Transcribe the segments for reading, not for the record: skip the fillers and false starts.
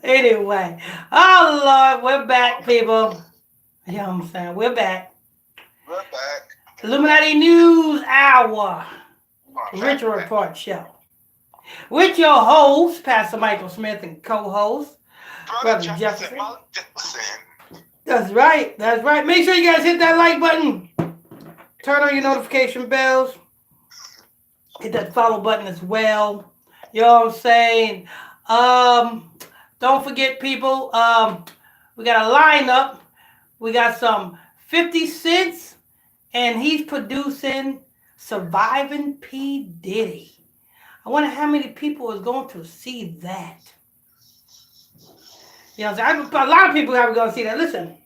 Anyway, oh Lord, we're back, people. You know what I'm saying? We're back. We're back. Illuminati News Hour, Back, Ritual back. Report Show. With your host, Pastor Michael Smith, and co-host, Brother Brother Jefferson, Jefferson. Mother Jefferson. That's right. That's right. Make sure you guys hit that like button. Turn on your notification bells. Hit that follow button as well. You know what I'm saying? Don't forget, people. We got a lineup. We got some 50 cents, and he's producing Surviving P. Diddy. I wonder how many people is going to see that. You know what I'm saying? A lot of people are going to see that. Listen,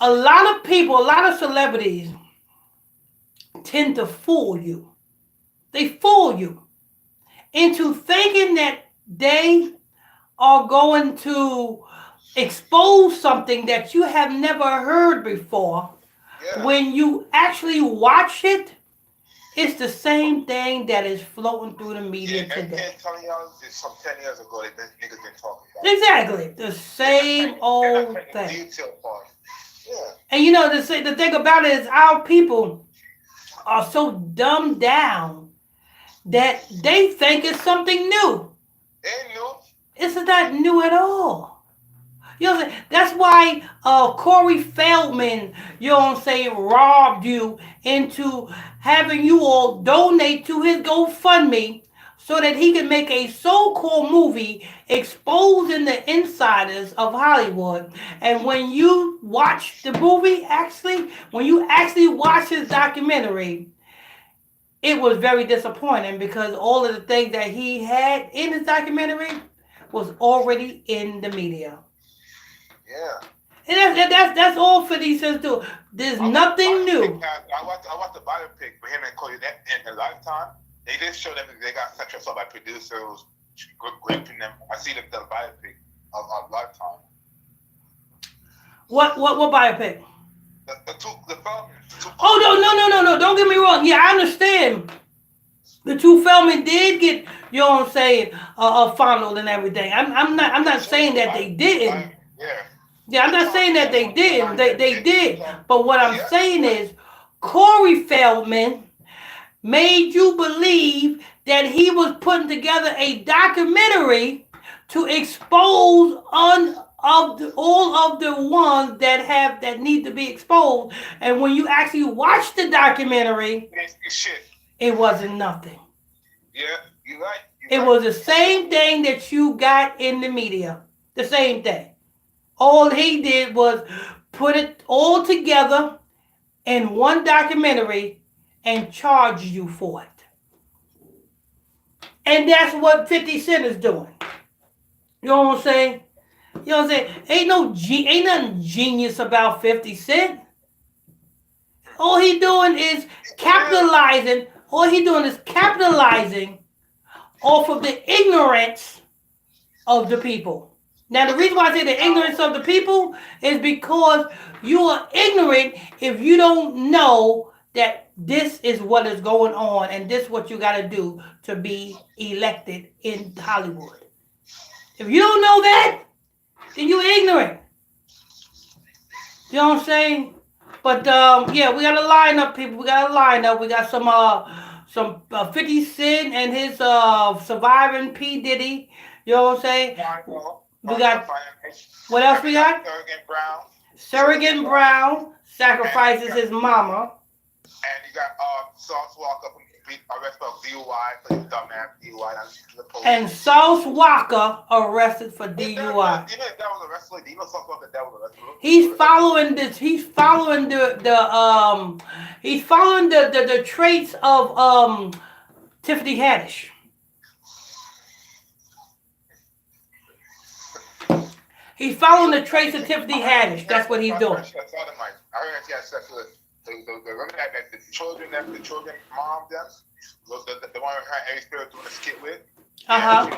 a lot of people, a lot of celebrities tend to fool you. They fool you into thinking that they are going to expose something that you have never heard before. Yeah. When you actually watch it, it's the same thing that is floating through the Yeah, media everything today. I'm telling y'all is from 10 years ago niggas been talking about. Exactly. The same They're not old taking the thing. detail part. Yeah. And you know, the thing about it is our people are so dumbed down that they think it's something new. Ain't new. It's not new at all. You know what I'm saying? That's why Corey Feldman, you know what I'm saying, robbed you into having you all donate to his GoFundMe so that he can make a so-called movie exposing the insiders of Hollywood. And when you watch the movie, when you actually watch his documentary, it was very disappointing because all of the things that he had in his documentary was already in the media. Yeah. And that's all 50 Cent do. There's I watched the nothing biopic. new. I watched the biopic for him and Cody that in a lifetime. They did show them that they got sexual assault by producers, raping them. I see the biopic of Lifetime. What biopic? The film, the two Oh Feldman. no. Don't get me wrong. Yeah, I understand. The two Feldman did get, you know what I'm saying, fondled and everything. I'm not Show saying that they didn't. yeah. Yeah, I'm They not tried saying to that show they on the didn't. line They that they they did. tried. But what I'm Yeah, saying but is Corey Feldman made you believe that he was putting together a documentary to expose all of the ones that need to be exposed. And when you actually watch the documentary, nasty shit. it wasn't nothing. Yeah, you right. You It right. was the same thing that you got in the media. The same thing. All he did was put it all together in one documentary and charge you for it. And that's what 50 Cent is doing. You know what I'm saying? You know what I'm saying? Ain't nothing genius about 50 Cent. All he doing is Yeah. capitalizing. All he doing is capitalizing off of the ignorance of the people. Now, the Looking reason for why I say the ignorance power. of the people is because you are ignorant if you don't know that this is what is going on and this is what you got to do to be elected in Hollywood. If you don't know that, then you're ignorant. You know what I'm saying? But yeah, we got to line up, people. We got to line up. We got some 50 Cent and his surviving P Diddy. You know what I'm saying? Michael, We got what else and we we got got? Thurgan Brown. Surrogate Brown And you sacrifices got his mama. Sauce Walker from arrested for DUI for his dumbass DUI. The And police. Sauce Walker arrested for His DUI. you know the devil was arrested. You know Sauce Walker the devil was arrested. He's following this. He's following the traits of Tiffany Haddish. He's following the traits of Tiffany Haddish. That's what he's I doing. heard she had sodomite. I heard she had sex with the women that the children mom them. The one her Harry Spirit doing a skit with. Uh huh.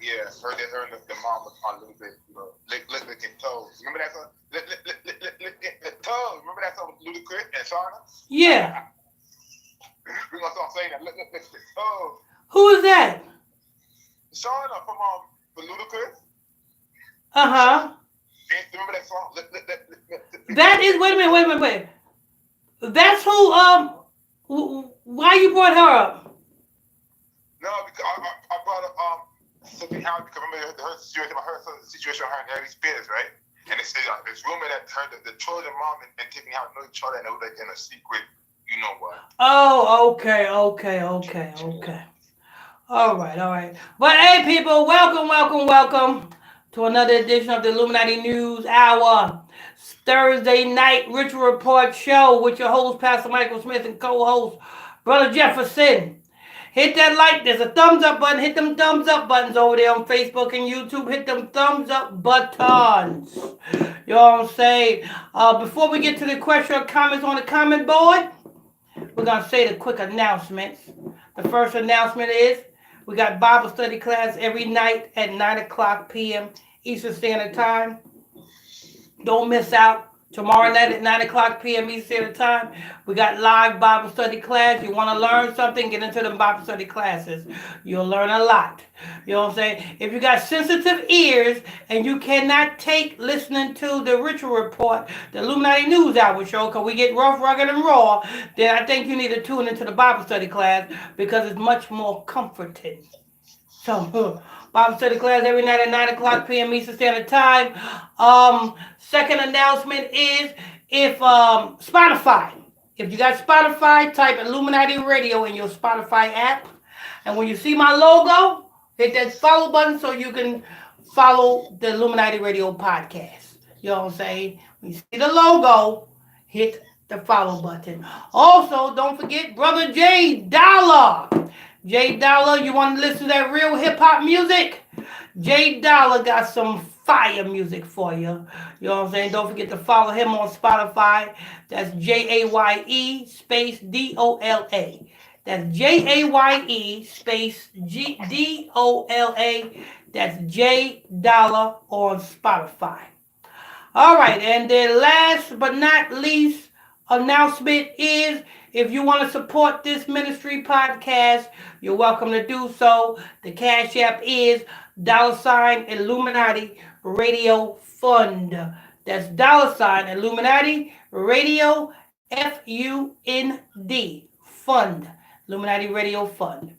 Yeah, her and the mom was on a little bit, licking toes. Remember that song? Lick toes. Remember that song with Ludacris and Shauna? Yeah. We're gonna start saying that. Lick toes. Who is that? Sean from the Ludacris. Uh-huh. Remember that song? That is, wait a minute, wait. That's who, why you brought her up? No, because I brought up Tiffany Howard because remember her situation with her and Harry Spears, right? And it's rumored that the children mom and Tiffany Howard know each other and they were like in a secret, you know what? Oh, okay. All right. Well, hey, people, welcome to another edition of the Illuminati News Hour. Thursday night ritual report show with your host, Pastor Michael Smith, and co-host, Brother Jefferson. Hit that like. There's a thumbs up button. Hit them thumbs up buttons over there on Facebook and YouTube. Hit them thumbs up buttons. You know what I'm saying? Before we get to the question or comments on the comment board, we're going to say the quick announcements. The first announcement is we got Bible study class every night at 9 o'clock p.m. Eastern Standard Time. Don't miss out. Tomorrow night at 9 o'clock p.m. Eastern Standard Time, we got live Bible study class. You want to learn something, get into the Bible study classes. You'll learn a lot. You know what I'm saying? If you got sensitive ears and you cannot take listening to the Ritual Report, the Illuminati News Hour show, because we get rough, rugged, and raw, then I think you need to tune into the Bible study class because it's much more comforting. So, Bible study class every night at 9 o'clock p.m. Eastern Standard Time. Second announcement is if Spotify. If you got Spotify, type Illuminati Radio in your Spotify app. And when you see my logo, hit that follow button so you can follow the Illuminati Radio podcast. You know what I'm saying? When you see the logo, hit the follow button. Also, don't forget Brother J Dollar. J Dollar, you want to listen to that real hip hop music? J Dollar got some fire music for you. You know what I'm saying? Don't forget to follow him on Spotify. That's JAYE space DOLA. That's JAYE space DOLA. That's J Dollar on Spotify. All right, and then last but not least, announcement is if you want to support this ministry podcast, you're welcome to do so. The Cash App is $Illuminati Radio Fund. That's $Illuminati Radio FUND Fund. Illuminati Radio Fund.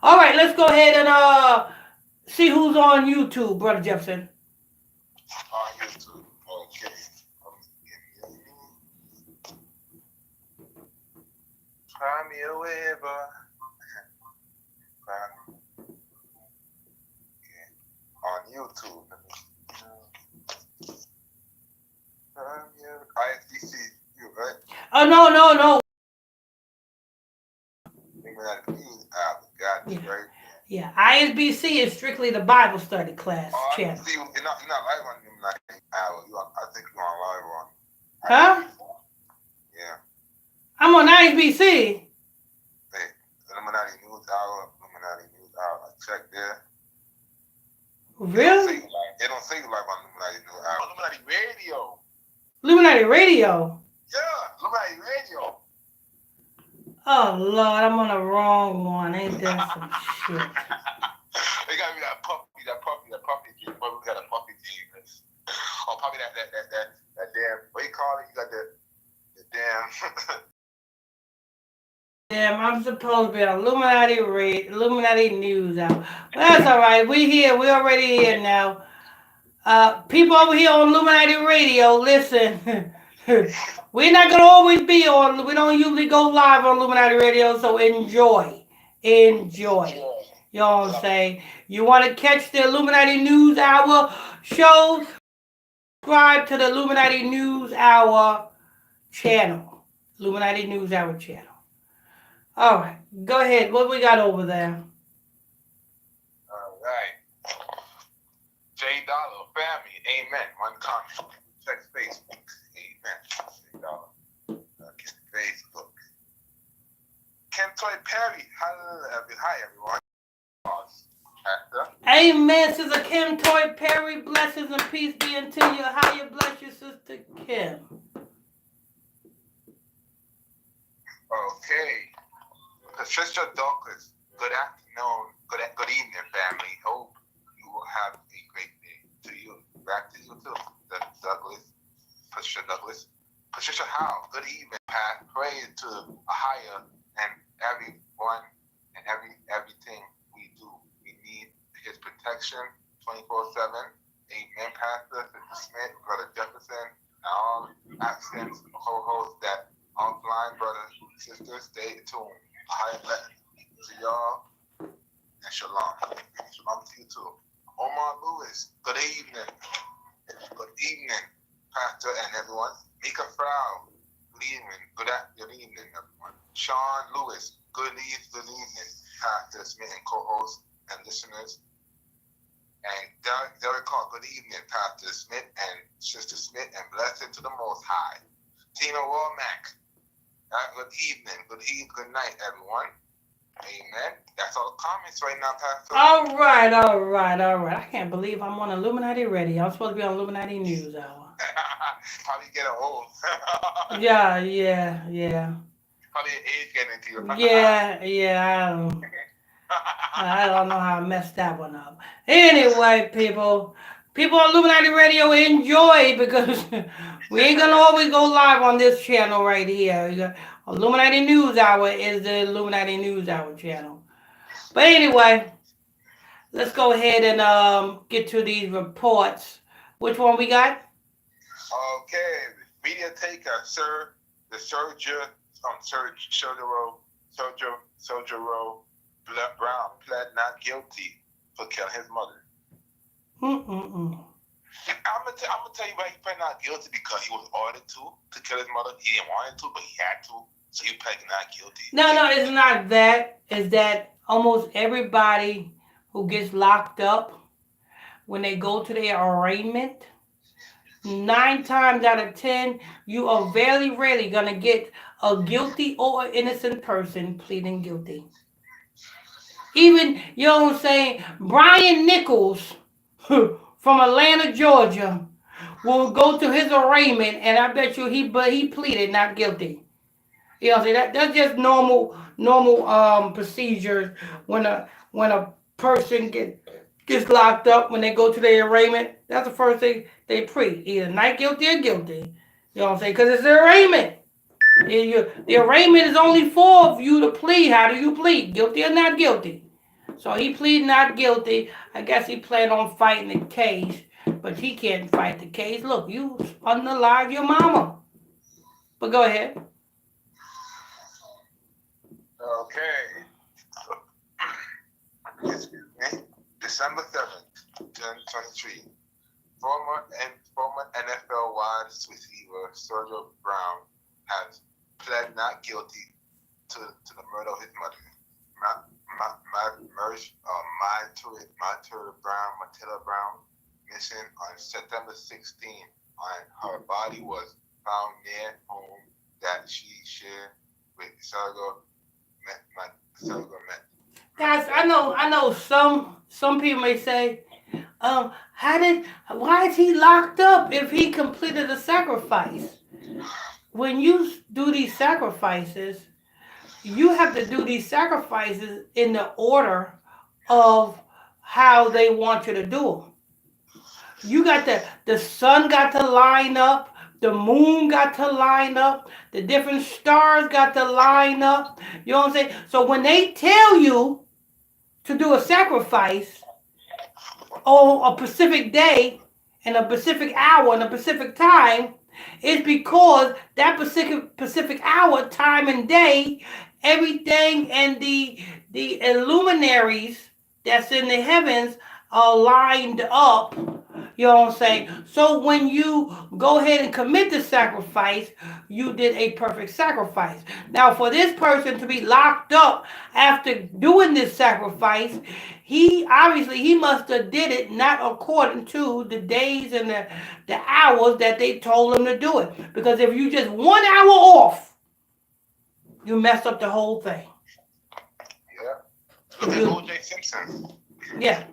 All right, let's go ahead and see who's on YouTube, Brother Jefferson. On YouTube. Okay. Find me a waiver. Okay. On YouTube. Isbc, you right? Oh, no. Got you, right? Yeah, ISBC is strictly the Bible study class channel. See, you're not live on Illuminati Hour. I think you're on live on. Huh? Yeah. I'm on ISBC. Hey, Illuminati News Hour. I checked there. Really? They don't say you live on Illuminati News Hour. Illuminati Radio. Illuminati Radio? Yeah, Illuminati Radio. Oh, Lord, I'm on the wrong one. Ain't that some shit? They got me that puppy team. But we got a puppy team. Or probably that damn, what you call it? You got the damn. Damn, I'm supposed to be on Illuminati News Hour. Well, that's all right. We here. We already here now. People over here on Illuminati Radio, listen. We're not going to always be on. We don't usually go live on Illuminati Radio, so enjoy. You know what I'm saying? You want to catch the Illuminati News Hour shows? Subscribe to the Illuminati News Hour channel. Illuminati News Hour channel. All right. Go ahead. What we got over there? All right. J Dollar, family, amen. One comment. Check Facebook. Amen. J Dollar. Facebook. Kentoy Perry. Hi, everyone. Amen, Sister Kim Toy Perry. Blessings and peace be unto you. How you bless your Sister Kim? Okay. Patricia Douglas. Good afternoon. protection 24/7. Amen, Pastor, Sister Smith, Brother Jefferson, and all accents, co-hosts that online brothers, sisters, stay tuned. High blessings to y'all and shalom. Shalom to you too. Omar Lewis, good evening. Good evening, Pastor and everyone. Mika Frau, good evening. Good evening, everyone. Sean Lewis, good evening, Pastor Smith and co-hosts and listeners. And Derek Hall, good evening, Pastor Smith and Sister Smith, and blessed to the Most High. Tina Womack, good evening, good night, everyone. Amen. That's all the comments right now, Pastor. All right, all right, all right. I can't believe I'm on Illuminati Radio. I'm supposed to be on Illuminati News Hour. Probably getting old. Yeah. Probably your age getting into you. Yeah. I don't know how I messed that one up. Anyway, people on Illuminati Radio, enjoy because we ain't gonna always go live on this channel right here. Illuminati News Hour is the Illuminati News Hour channel. But anyway, let's go ahead and get to these reports. Which one we got? Okay, media taker, sir, the Sergio Brown pled not guilty for killing his mother. I'm gonna tell you why he pled not guilty, because he was ordered to kill his mother. He didn't want to, but he had to. So he pled not guilty. No, it's not that. It's that almost everybody who gets locked up, when they go to their arraignment, 9 times out of 10, you are very rarely gonna get a guilty or innocent person pleading guilty. Even, you know what I'm saying, Brian Nichols from Atlanta, Georgia, will go to his arraignment, and I bet you he pleaded not guilty. You know what I'm saying? That's just normal procedures when a person gets locked up, when they go to their arraignment. That's the first thing they plead, either not guilty or guilty. You know what I'm saying? Because it's an arraignment. The arraignment is only for you to plead. How do you plead? Guilty or not guilty? So he pleaded not guilty. I guess he planned on fighting the case, but he can't fight the case. Look, you unalive your mama. But go ahead. Okay. Excuse me. December 7th, 2023. Former NFL wide receiver Sergio Brown has pled not guilty to the murder of his mother. Matilda Brown, missing on September 16th, and her body was found near home that she shared with Sergio met. Guys, I know some people may say, why is he locked up if he completed a sacrifice? When you do these sacrifices, you have to do these sacrifices in the order of how they want you to do them. You got the sun got to line up, the moon got to line up, the different stars got to line up. You know what I'm saying? So when they tell you to do a sacrifice on a specific day and a specific hour and a specific time, it's because that specific hour, time, and day, everything and the luminaries that's in the heavens are lined up. You know what I'm saying? So when you go ahead and commit the sacrifice, you did a perfect sacrifice. Now, for this person to be locked up after doing this sacrifice, he must have did it not according to the days and the hours that they told him to do it. Because if you just 1 hour off, you mess up the whole thing. Yeah. Look at O.J. Simpson. Yeah.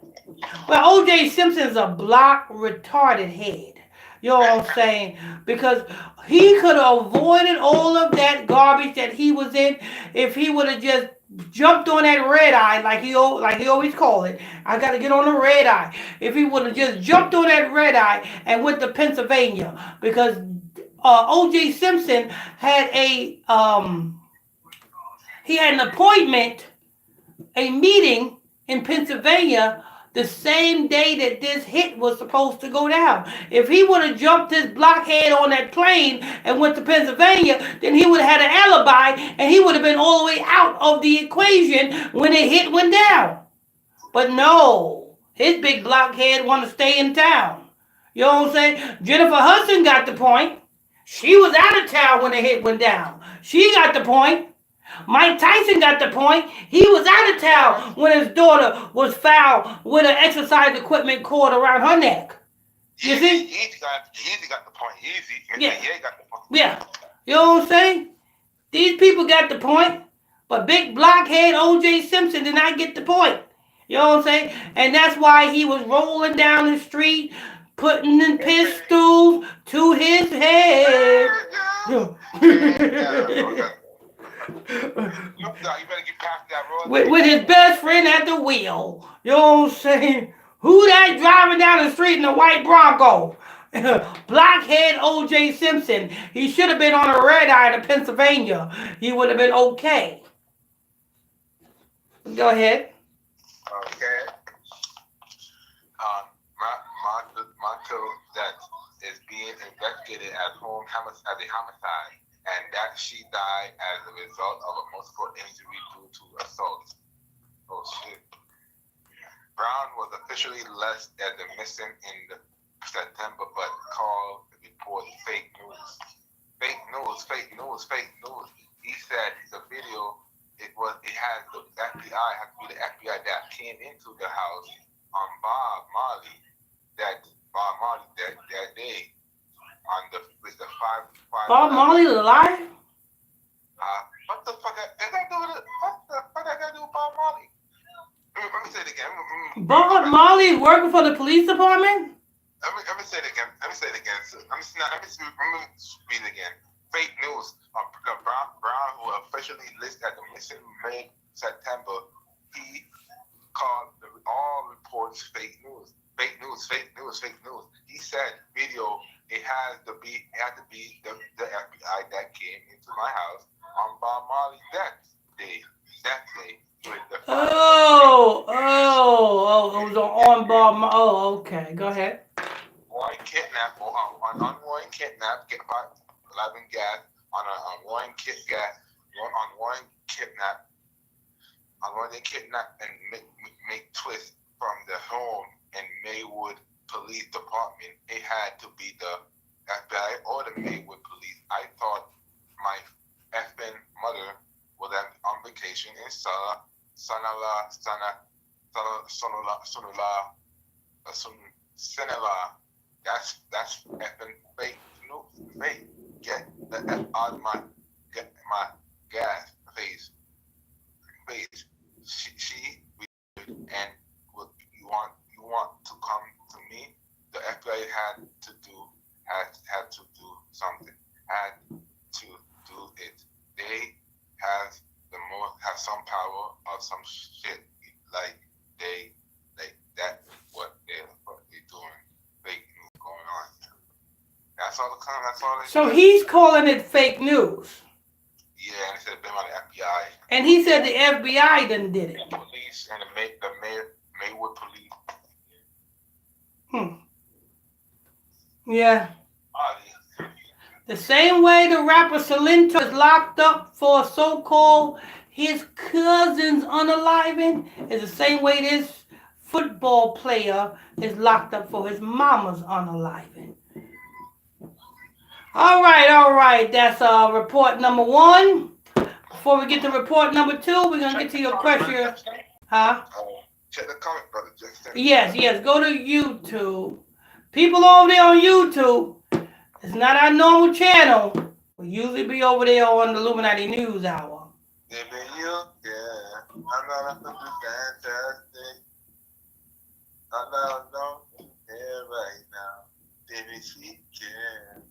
Well, O.J. Simpson's a block retarded head. You know what I'm saying? Because he could have avoided all of that garbage that he was in if he would have just jumped on that red eye like he always called it. I got to get on the red eye. If he would have just jumped on that red eye and went to Pennsylvania, because O.J. Simpson had he had an appointment, a meeting in Pennsylvania the same day that this hit was supposed to go down. If he would have jumped his blockhead on that plane and went to Pennsylvania, then he would have had an alibi and he would have been all the way out of the equation when the hit went down. But no, his big blockhead want to stay in town. You know what I'm saying? Jennifer Hudson got the point. She was out of town when the hit went down. She got the point. Mike Tyson got the point. He was out of town when his daughter was found with an exercise equipment cord around her neck. You see? Easy got the point. Easy. Yeah. Yeah, got the point. Yeah. You know what I'm saying? These people got the point, but big blockhead O.J. Simpson did not get the point. You know what I'm saying? And that's why he was rolling down the street, putting in pistols to his head. With his best friend at the wheel. You know what I'm saying? Who that driving down the street in a white Bronco? Blockhead O.J. Simpson. He should have been on a red eye to Pennsylvania. He would have been okay. Go ahead. Okay. Marco that is being investigated as a homicide, and that she died as a result of a multiple injury due to assault. Oh shit. Brown was officially listed as the missing in September, but called the report fake news. Fake news. He said the video it has the FBI has to be the FBI that came into the house on Bob Marley that day on the five. Bob Marley alive? What the fuck? What the fuck I gotta do with Bob Marley? Let me say it again. Bob Marley working for the police department? Let me say it again. Let me read it again. Fake news. Brown, who officially listed as the missing May September, he called all reports fake news. Fake news. He said video. It had to be the FBI that came into my house on Bob Marley's death day. Oh, it was on Bob Marley. Oh, okay. Go ahead. Unwanted kidnap, get 11 gas on a unwanted kidnap and make twist from the home in Maywood Police Department. It had to be the FBI or the Maywood Police. I thought my effing mother was on vacation in Sonora. That's effing fake news. Fake. Get the F out of my gas face. She and you want to come to me? The FBI had to do something. Had to do it. They have some power or some shit like that. What they're doing. Fake news going on. That's all. So he's calling it fake news. Yeah, and he said it been on the FBI. And he said the FBI done did it. The police and the Maywood Police. Yeah. The same way the rapper Salento is locked up for so-called his cousin's unaliving is the same way this football player is locked up for his mama's unaliving. All right. That's report number 1. Before we get to report number 2, we're going to get to your question. Huh? Check the comment, brother. Yes. Go to YouTube. People over there on YouTube, it's not our normal channel. We usually be over there on the Illuminati News Hour. I'm not fantastic. I don't care right now. Baby, she can.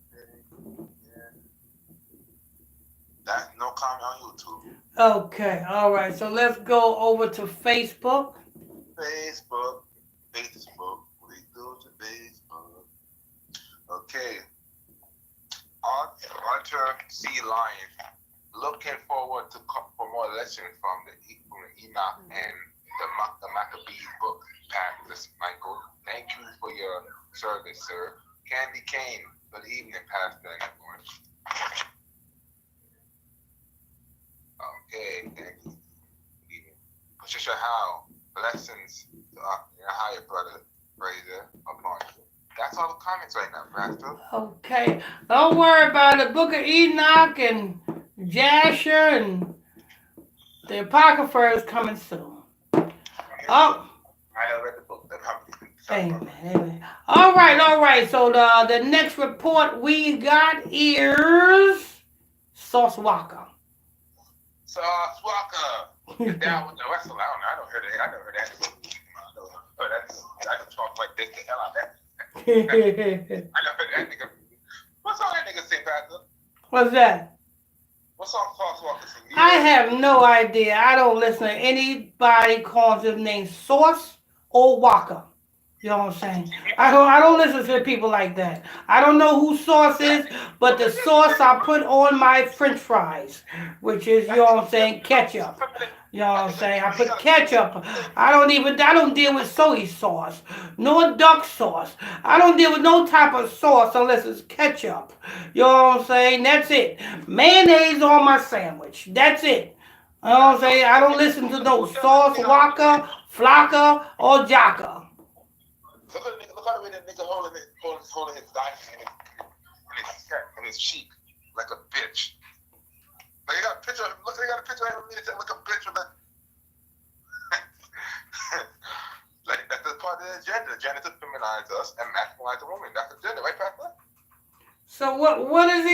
That's no comment on YouTube. Okay, all right. So let's go over to Facebook. Facebook. We do to Facebook. Okay. Arthur C. Lyon. Looking forward for more lessons from the Enoch and the Maccabees book pack this service, sir. Candy cane. Good evening, Pastor and everyone. Okay, thank you. Good evening. Patricia Howe, blessings to your higher brother, Fraser, upon you. That's all the comments right now, Pastor. Okay. Don't worry about it. Book of Enoch and Jasher and the Apocrypha is coming soon. Oh. I never read the book. Amen, amen. All right. So the next report we got is Sauce Walker. Sauce Walker is down with the wrestler. I don't hear that. I never heard that. I can talk like this the hell out of that. I never heard that nigga. What song that nigga sing, Pastor? What's that? What song Sauce Walker sing? I have no idea. I don't listen to anybody calling his name Sauce or Walker. You know what I'm saying? I don't listen to people like that. I don't know who sauce is, but the sauce I put on my French fries, which is, you know what I'm saying, ketchup. You know what I'm saying? I put ketchup. I don't deal with soy sauce, nor duck sauce. I don't deal with no type of sauce unless it's ketchup. You know what I'm saying? That's it. Mayonnaise on my sandwich. That's it. You know what I'm saying? I don't listen to no sauce, Waka, Flocka, or Jocka. Look how the way that nigga holding his diamond in his cheek like a bitch. Like he got a picture. Look, they got a picture of him like a bitch with that. Like that's the part of the agenda. The agenda to feminize us and masculinize the woman. That's the agenda, right, Pastor? So what is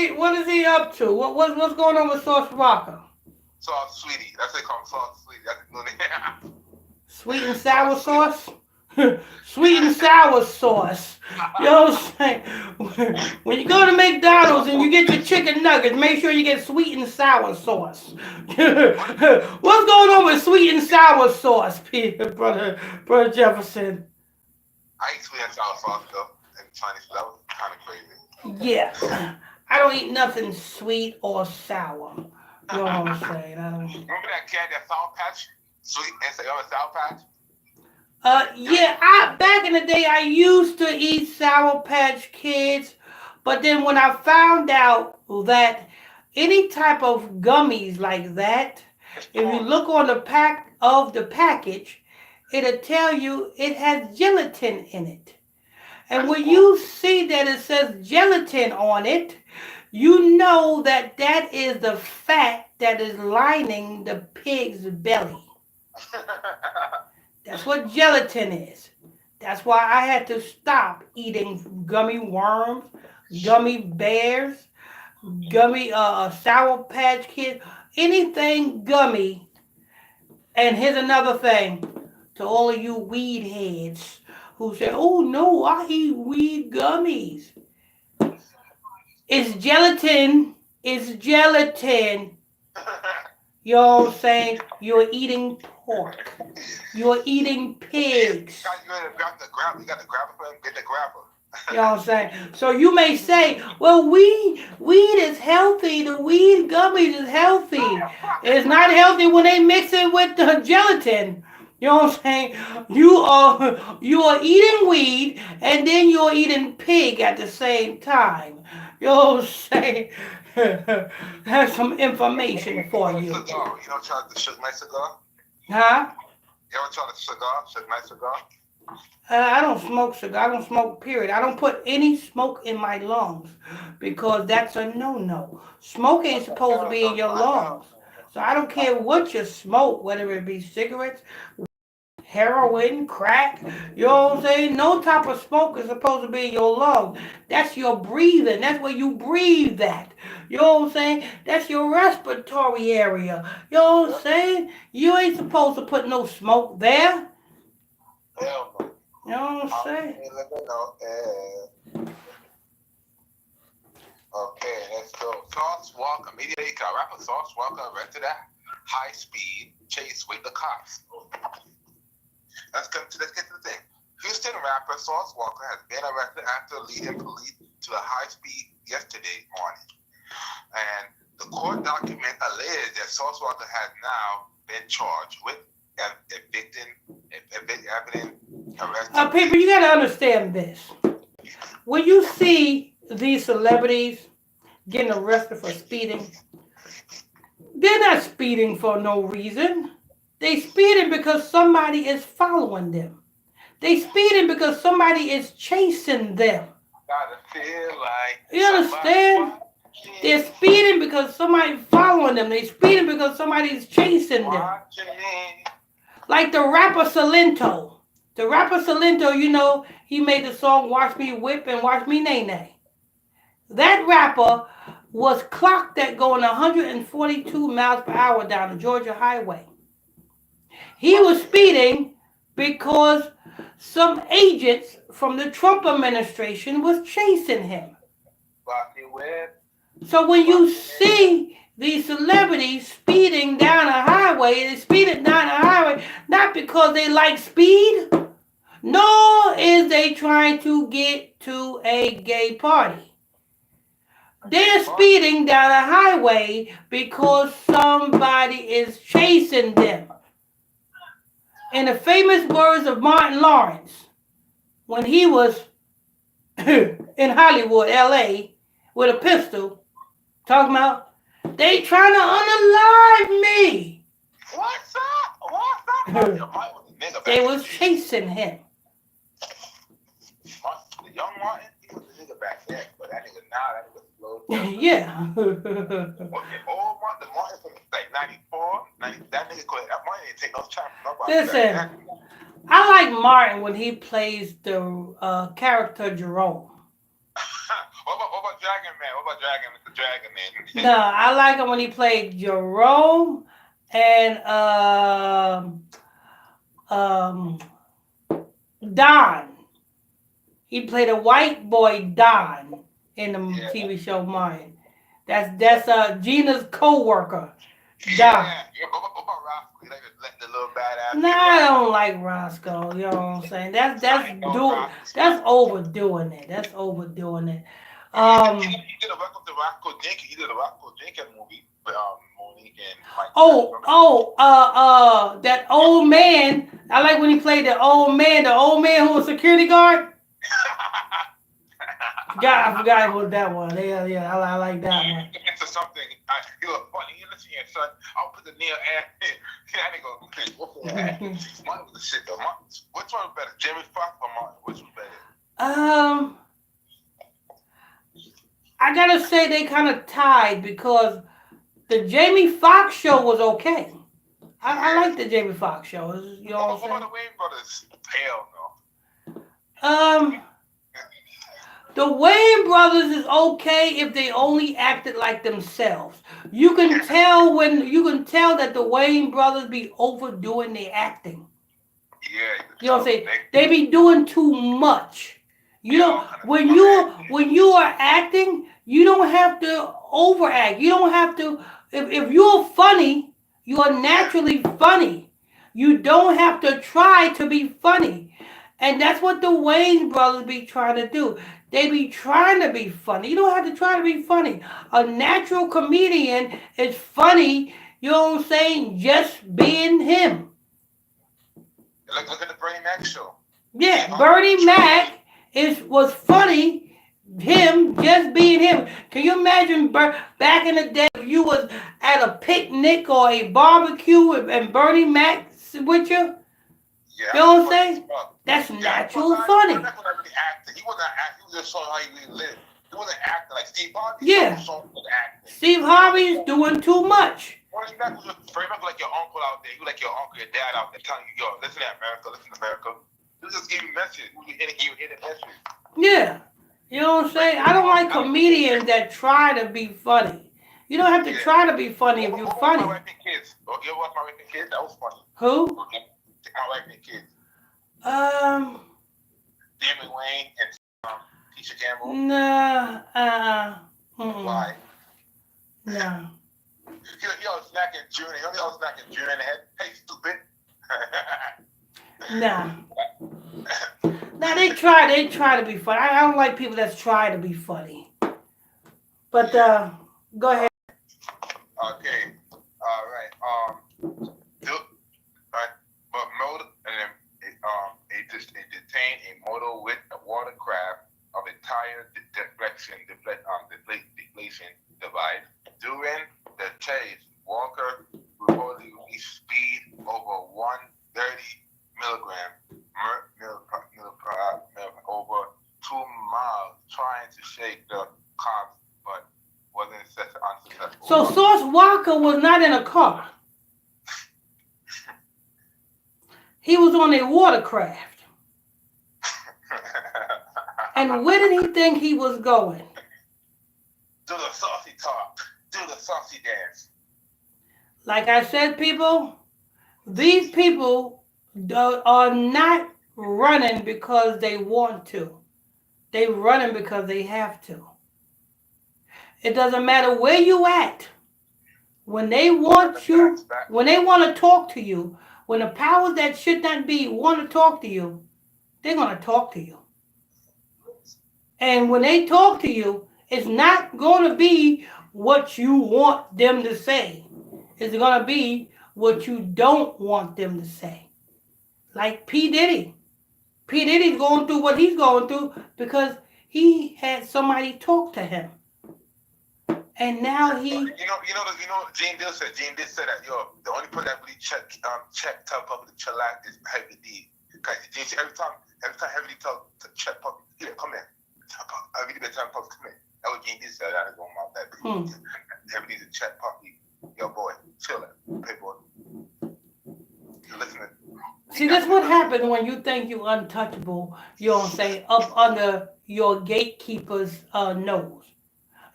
he up to? What's going on with Sauce Walker? Sauce Sweetie. That's what they call him, Sauce Sweetie. That's the new name. Sweet and sour sauce? Sweet and sour sauce. You know what I'm saying? When you go to McDonald's and you get your chicken nuggets, make sure you get sweet and sour sauce. What's going on with sweet and sour sauce, brother Jefferson? I eat sweet and sour sauce though in Chinese. So that was kind of crazy. Yeah. I don't eat nothing sweet or sour. You know what I'm saying? Remember that candy, that Sour Patch? Sweet and Sour Patch? Yeah, back in the day I used to eat Sour Patch Kids, but then when I found out that any type of gummies like that, if you look on the pack of the package, it'll tell you it has gelatin in it. And when you see that it says gelatin on it, you know that that is the fat that is lining the pig's belly. That's what gelatin is. That's why I had to stop eating gummy worms, gummy bears, gummy Sour Patch Kids, anything gummy. And here's another thing to all of you weed heads who say, "Oh no, I eat weed gummies." It's gelatin. It's gelatin. You know what I'm saying? You're eating pork. You're eating pigs. You got the grabber for him? Get the grabber. You know what I'm saying? So you may say, well, weed is healthy. The weed gummies is healthy. It's not healthy when they mix it with the gelatin. You know what I'm saying? You are eating weed and then you're eating pig at the same time. You know what I'm saying? That's some information for you. You know, try the Suge Knight cigar? Huh? You ever try the cigar? Suge Knight cigar? I don't smoke cigar. I don't smoke, period. I don't put any smoke in my lungs because that's a no-no. Smoke ain't supposed to be in your lungs. So I don't care what you smoke, whether it be cigarettes, heroin, crack, you know what I'm saying? No type of smoke is supposed to be in your lungs. That's your breathing. That's where you breathe at. You know what I'm saying? That's your respiratory area. You know what I'm saying? You ain't supposed to put no smoke there. Hell no. You know what I'm saying? Okay, let's go. Sauce Walker, media rapper Sauce Walker arrested at high speed chase with the cops. Let's get to the thing. Houston rapper Sauce Walker has been arrested after leading police to a high speed yesterday morning. And the court document alleged that Sauce Walker has now been charged with evicting, arresting. People, you gotta understand this. when you see these celebrities getting arrested for speeding, they're not speeding for no reason. They speeding because somebody is following them. They speeding because somebody is chasing them. Gotta feel like You somebody understand? They're watching, speeding because somebody's following them. They're speeding because somebody's chasing them. watching. Like the rapper Salento. The rapper Salento, you know, he made the song Watch Me Whip and Watch Me Nay Nay. That rapper was clocked at going 142 miles per hour down the Georgia highway. He was speeding because some agents from the Trump administration was chasing him. Rocky Web, So when you Rocky Web. see these celebrities speeding down a highway, they speeding down a highway not because they like speed, nor is they trying to get to a gay party. They're speeding down a highway because somebody is chasing them. In the famous words of Martin Lawrence, when he was in Hollywood, LA, with a pistol, talking about, they trying to unalive me. What's up? What's up? Your Mike was a nigga back They then. was chasing him. The young Martin, he was a nigga back then, but that nigga now, that nigga slow down. Yeah. Okay, old Martin, the Martin from like 94, 90, that nigga could, that Martin didn't take no time from nobody. Listen, I like Martin when he plays the character Jerome. what about Dragon Man? What about Dragon, Mr. Dragon Man? No, I like him when he played Jerome and um, Don. He played a white boy Don in the Yeah. TV show Martin. That's Gina's co-worker. Don. Yeah. What about Roscoe? You like the little badass? Nah, I don't like Roscoe. You know what I'm saying? That's overdoing it. That's overdoing it. He did a Welcome to Roscoe Jenkins. He did a Roscoe Jenkins movie with Monique and Mike. That old man. I like when he played the old man who was security guard. I forgot who that was. Yeah, I like that one. Into something. He was funny. Listen here, son. I'll put the nail ass in. That nigga, Martin was the shit though. Which one was better, Jamie Foxx or Martin? Which was better? I gotta say they kind of tied because the Jamie Foxx show was okay. I like the Jamie Foxx show. You know what I'm saying? What about the Wayne brothers? Hell no. The Wayne brothers is okay if they only acted like themselves. You can tell that the Wayne brothers be overdoing their acting. Yeah. You know what I'm saying? They be doing too much. You know, when you are acting, you don't have to overact. You don't have to. If you're funny, you are naturally funny. You don't have to try to be funny. And that's what the Wayne brothers be trying to do. They be trying to be funny. You don't have to try to be funny. A natural comedian is funny, you know what I'm saying, just being him. Look at the Bernie Mac show. Yeah, Bernie Mac was funny, him just being him. Can you imagine back in the day if you was at a picnic or a barbecue and Bernie Mac with you? Yeah, you know what I'm saying? That's natural funny. He wasn't acting. He was just showing how he really lived. He wasn't acting like Steve Harvey. Yeah. Steve Harvey's doing too much. Bernie Mac was like your uncle out there. He was like your uncle, your dad out there telling you, yo, listen to America, listen to America. He was just giving you messages. You hear the message. Yeah. You know what I'm saying? I don't like comedians that try to be funny. You don't have to try to be funny if you're funny. My Wife and Kids. You ever watch My Wife and Kids? That was funny. Who? My Wife and Kids. Damon Wayne and Keisha Campbell. Nah. Why? No. He always smacking June. He always smacking June in the head. Hey, stupid. Nah. Nah, they try to be funny. I don't like people that try to be funny. But go ahead. Okay. All right. But motor and they detained a motor with a watercraft of a So Sauce Walker was not in a car. He was on a watercraft. And where did he think he was going? Do the saucy talk. Do the saucy dance. Like I said, people, these people are not running because they want to. They running because they have to. It doesn't matter where you at. When they want you, when they want to talk to you, when the powers that should not be want to talk to you, they're going to talk to you. And when they talk to you, it's not going to be what you want them to say. It's going to be what you don't want them to say. Like P. Diddy. P. Diddy's going through what he's going through because he had somebody talk to him. And now he, Gene did say that the only person that really tell public to chillax is Heavy D. Because Gene every time Heavy D tell to check public, come in. I really been telling public come in. That was Gene did say that is on my back. Heavy D to check public. Yo boy, chill it, hey boy. Listen. See, that's what happens when you think you're untouchable. You know what I'm saying? Up under your gatekeeper's nose.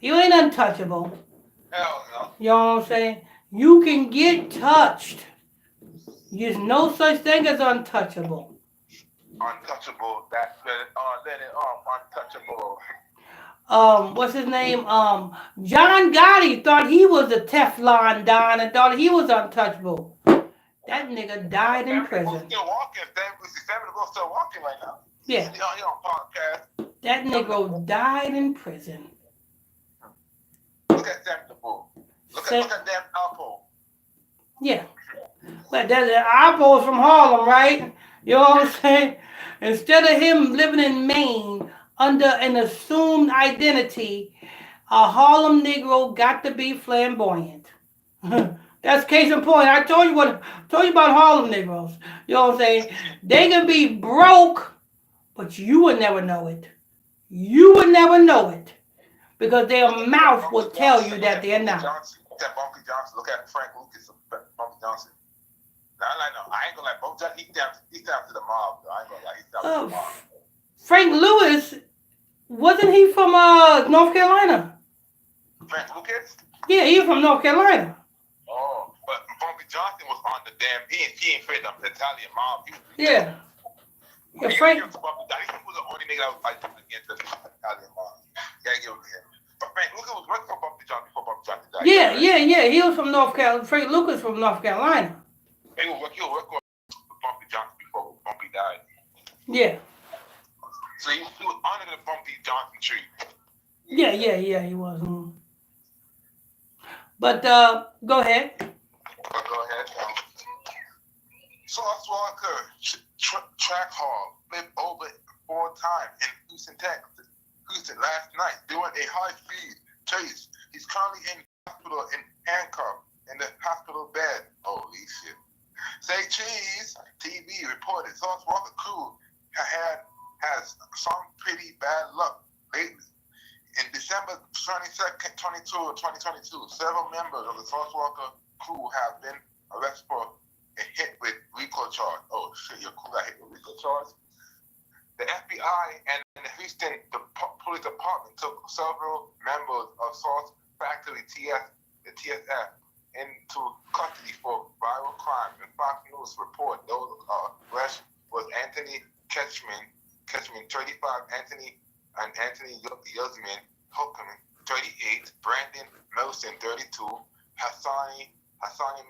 You ain't untouchable. Hell no. You know what I'm saying? You can get touched. There's no such thing as untouchable. Untouchable. That's let it untouchable. What's his name? John Gotti thought he was a Teflon Don and thought he was untouchable. That nigga died in prison. Still walking. Family still walking right now. Yeah. He on podcast. That nigga died in prison. Look at Samuel. Look at damn Apple. Yeah. Well, that's Apple's from Harlem, right? You know what I'm saying? Instead of him living in Maine under an assumed identity, a Harlem Negro got to be flamboyant. That's case in point. I told you about Harlem Negroes. You know what I'm saying? They can be broke, but you would never know it. You would never know it. Because their mouth will tell you that they're not. Look at Bumpy Johnson. Look at Frank Lucas. Bumpy Johnson. I ain't gonna lie. Bumpy Johnson, he's down to the mob. I ain't gonna lie. He's down to the mob. Frank Lewis, wasn't he from North Carolina? Frank Lucas? Yeah, he was from North Carolina. Oh, but Bumpy Johnson was on the damn. He ain't afraid of the Italian mob. Yeah. Yeah, Frank. He was the only nigga that was fighting against the Italian mob. Gotta give him him. But Frank Lucas was working for Bumpy Johnson before Bumpy Johnson died. Yeah. He was from North Carolina. Frank Lucas from North Carolina. He was working with Bumpy Johnson before Bumpy died. Yeah. So he was under the Bumpy Johnson tree. Yeah, he was. But go ahead. Go ahead. Sauce Walker, track hall, lived over 4 times in Houston, Texas. Houston last night doing a high-speed chase. He's currently in hospital in handcuffs in the hospital bed. Holy shit. Say Cheese TV reported Sauce Walker crew has some pretty bad luck lately. In December 22nd, 2022, several members of the Sauce Walker crew have been arrested for a hit with RICO charge. Oh shit, your crew got hit with RICO charge? The FBI and the Houston Police Department took several members of Sauce Factory the TSF into custody for violent crime. And Fox News report those arrests was Anthony Ketchman, 35, Anthony Yuzman, Hookman, 38, Brandon Melson, 32, Hassani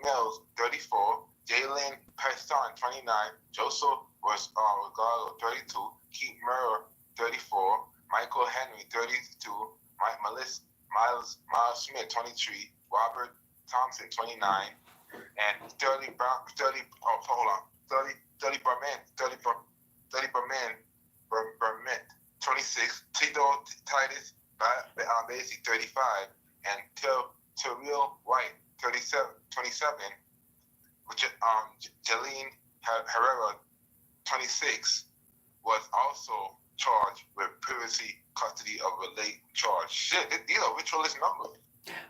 Mills, 34, Jalen Person, 29, Joseph Regalo, 32, Keith Murray, 34, Michael Henry, 32, Miles Smith, 23, Robert Thompson, 29, and 30 Berman, 26, Tito Titus, Basic, 35, and Terrell White, 27, which Jaleen Herrera, 26, was also charged with previously custody of related charge. Shit, these are ritualist numbers.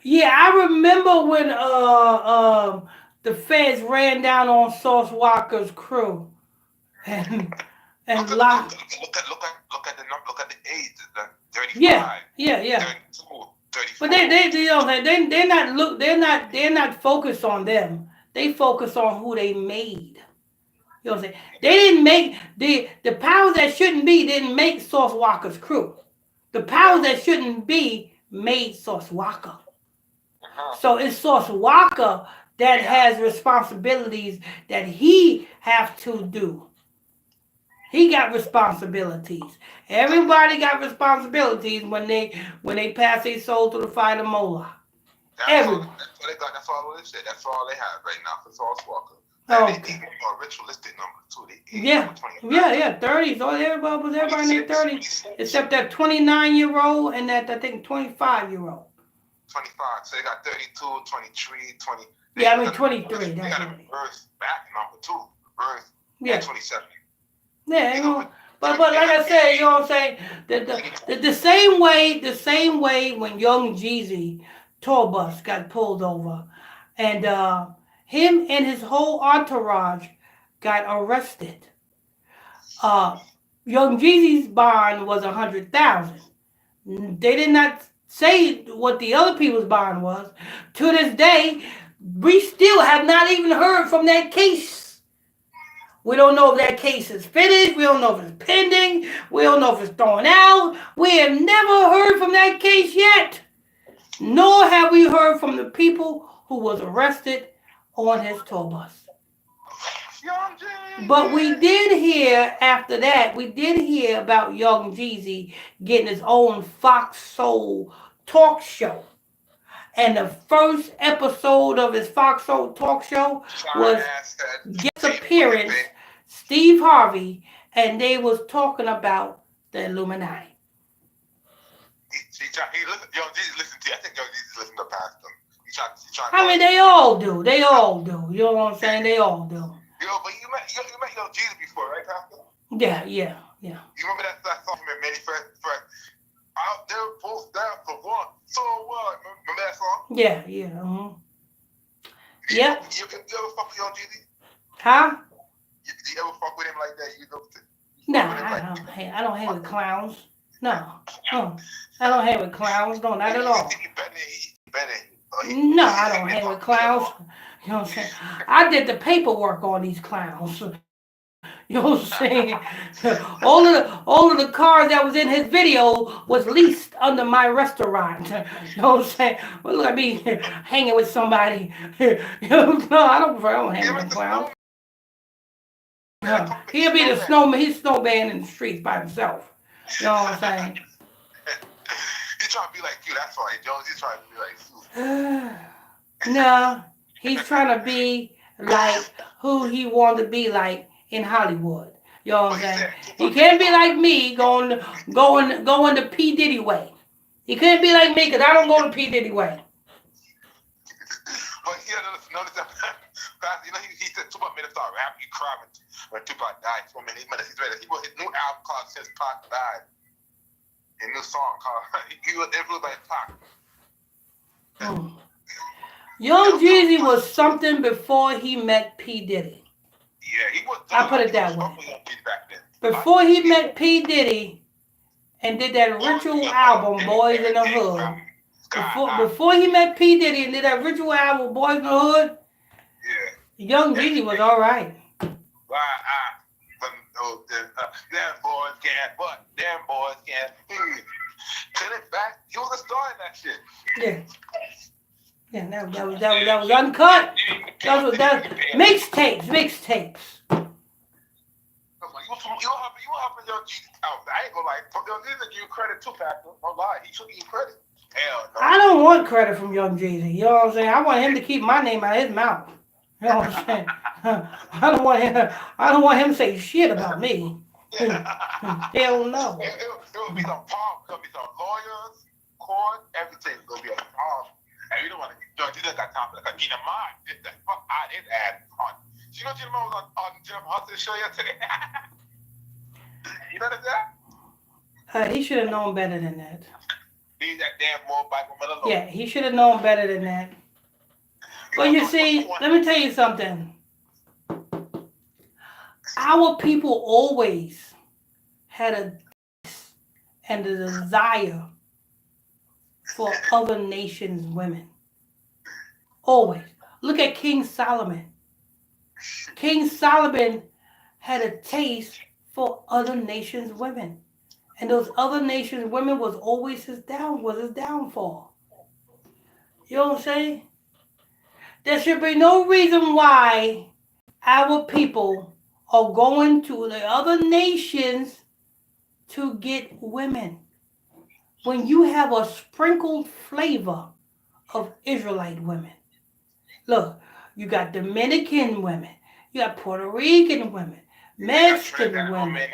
Yeah, I remember when the feds ran down on Sauce Walker's crew and Look and at look locked. look look at look at look at the age. The Yeah, 35, yeah, yeah. 32, But 34. they you know they're not they're not focused on them. They focus on who they made. You know what I'm saying? They Yeah. didn't make the powers that shouldn't be didn't make Sauce Walker's crew. The powers No. that shouldn't be made Sauce Walker. Uh-huh. So it's Sauce Walker that Yeah. has responsibilities that he have to do. He got responsibilities. Everybody got responsibilities when they pass their soul to the fire of Mola. Everyone. That's all they got. That's all they said. That's all they have right now for Sauce Walker. And they Okay. gave a ritualistic number too. They age Yeah. number 29. Yeah, yeah. 30s. Oh, everybody was everybody in their 26, 30s. 26, Except that 29-year-old and that I think 25-year-old. 25. So they got 32, 23, 20. Yeah, I They mean got 23. they That's got a right. birth back number too. Birth and Yeah. 27. Yeah, You you know, know, but they like got I said, you 88, know what I'm saying? The same way when Young Jeezy tour bus got pulled over and him and his whole entourage got arrested. Uh Young Jeezy's bond was 100,000. They did not say what the other people's bond was. To this day, we still have not even heard from that case. We don't know if that case is finished. We don't know if it's pending. We don't know if it's thrown out. We have never heard from that case yet. Nor have we heard from the people who was arrested on his tour bus. Young But we Jeezy. did hear after that, we did hear about Young Jeezy getting his own Fox Soul talk show. And the first episode of his Fox Soul talk show Fine was ass head. guest Deep fucking appearance thing. Steve Harvey, and they was talking about the Illuminati. He listen, Young Jeezy listen to. I think Young Jeezy listen to past him. He trying to I go. mean, they all do. They all do. You know what I'm saying? They all do. But you met Young Jeezy before, right, Pastor? Yeah, yeah, yeah. You remember that song from Many First Out there, both down for one. So what? Remember that song? Yeah, yeah. Yep. You ever fuck with Young Jeezy? Huh? You ever fuck with him like that? You Nah, fuck with him like I don't hang with clowns. No. I don't hang with clowns. No, not at all. He better. No, I don't hang with clowns. You know what I'm saying? I did the paperwork on these clowns. You know what I'm saying? All of the cars that was in his video was leased under my restaurant. You know what I'm saying? Well, look at me hanging with somebody. You know, no, I don't hang with clowns. He'll be the snowman. He's snowman in the streets by himself. You know what I'm saying? He's trying to be like you. That's why Jones. He's trying to be like you. No, he's trying to be like who he wanted to be like in Hollywood. You know what I'm saying? He can't be like me going the P Diddy way. He couldn't be like me because I don't go the P Diddy way. But he notice that. You know, he said Tupac made him start rapping. He cried when Tupac died. So many minutes. He's ready. He wrote his new album called Since Pac Died. A new song called He Was Influenced by Pac. Young Jeezy was something before he met P Diddy. Yeah, he was. I put it that way. Back then. Before he met P Diddy and did that ritual album, Boys in the Hood. Before he met P Diddy and did that ritual album, Boys in the Hood. Yeah. Young Jeezy was all right. Them boys can't, but them boys can't. Turn it back. He was a star in that shit. Yeah. Yeah, that was uncut. That mixtapes. You hopping Young Jeezy out. I ain't gonna lie. Young Jeezy give you credit too, Pastor. Don't lie. He should give you credit. Hell no. I don't want credit from Young Jeezy. You know what I'm saying? I want him to keep my name out of his mouth. You know what I'm saying? I don't want him to say shit about me. Hell no. It will be some palm. It'll be some lawyers, court, everything. It'll be a palm. And you don't want to. You just got time. Like Gina Mine did the fuck out his ass on. You know Gina Mine was on Jim Hudson's show yesterday. You notice that? He should have known better than that. Leave that damn more black woman alone. Yeah, he should have known better than that. But you see, let me tell you something. Our people always had a and a desire for other nations' women. Always. Look at King Solomon. King Solomon had a taste for other nations' women. And those other nations' women was always his downfall. You know what I'm saying? There should be no reason why our people are going to the other nations to get women. When you have a sprinkled flavor of Israelite women. Look, you got Dominican women, you got Puerto Rican women, Mexican women.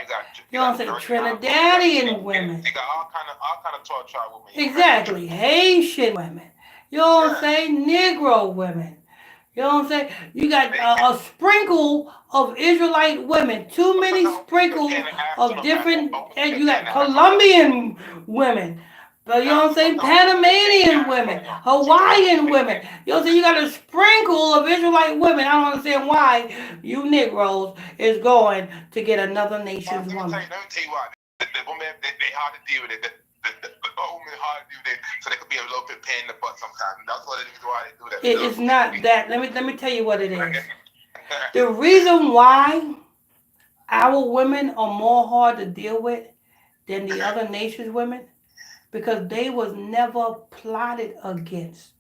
You know what I'm saying? Trinidadian women. You got all kind of tribe women. Exactly. Haitian women. You know what I'm saying? Negro women. You know what I'm saying? You got a sprinkle of Israelite women. Too many sprinkles of different. And you got Colombian women. But you know what I'm saying? Panamanian women, Hawaiian women. You know what I'm saying? You got a sprinkle of Israelite women. I don't understand why you Negroes is going to get another nation's woman. Let me tell you why. The women, they hard to deal with it. The women hard to deal with it, so they could be a little bit pain in the butt sometimes. That's what it is why they do that. It's not that. Let me tell you what it is. The reason why our women are more hard to deal with than the other nations' women, because they was never plotted against.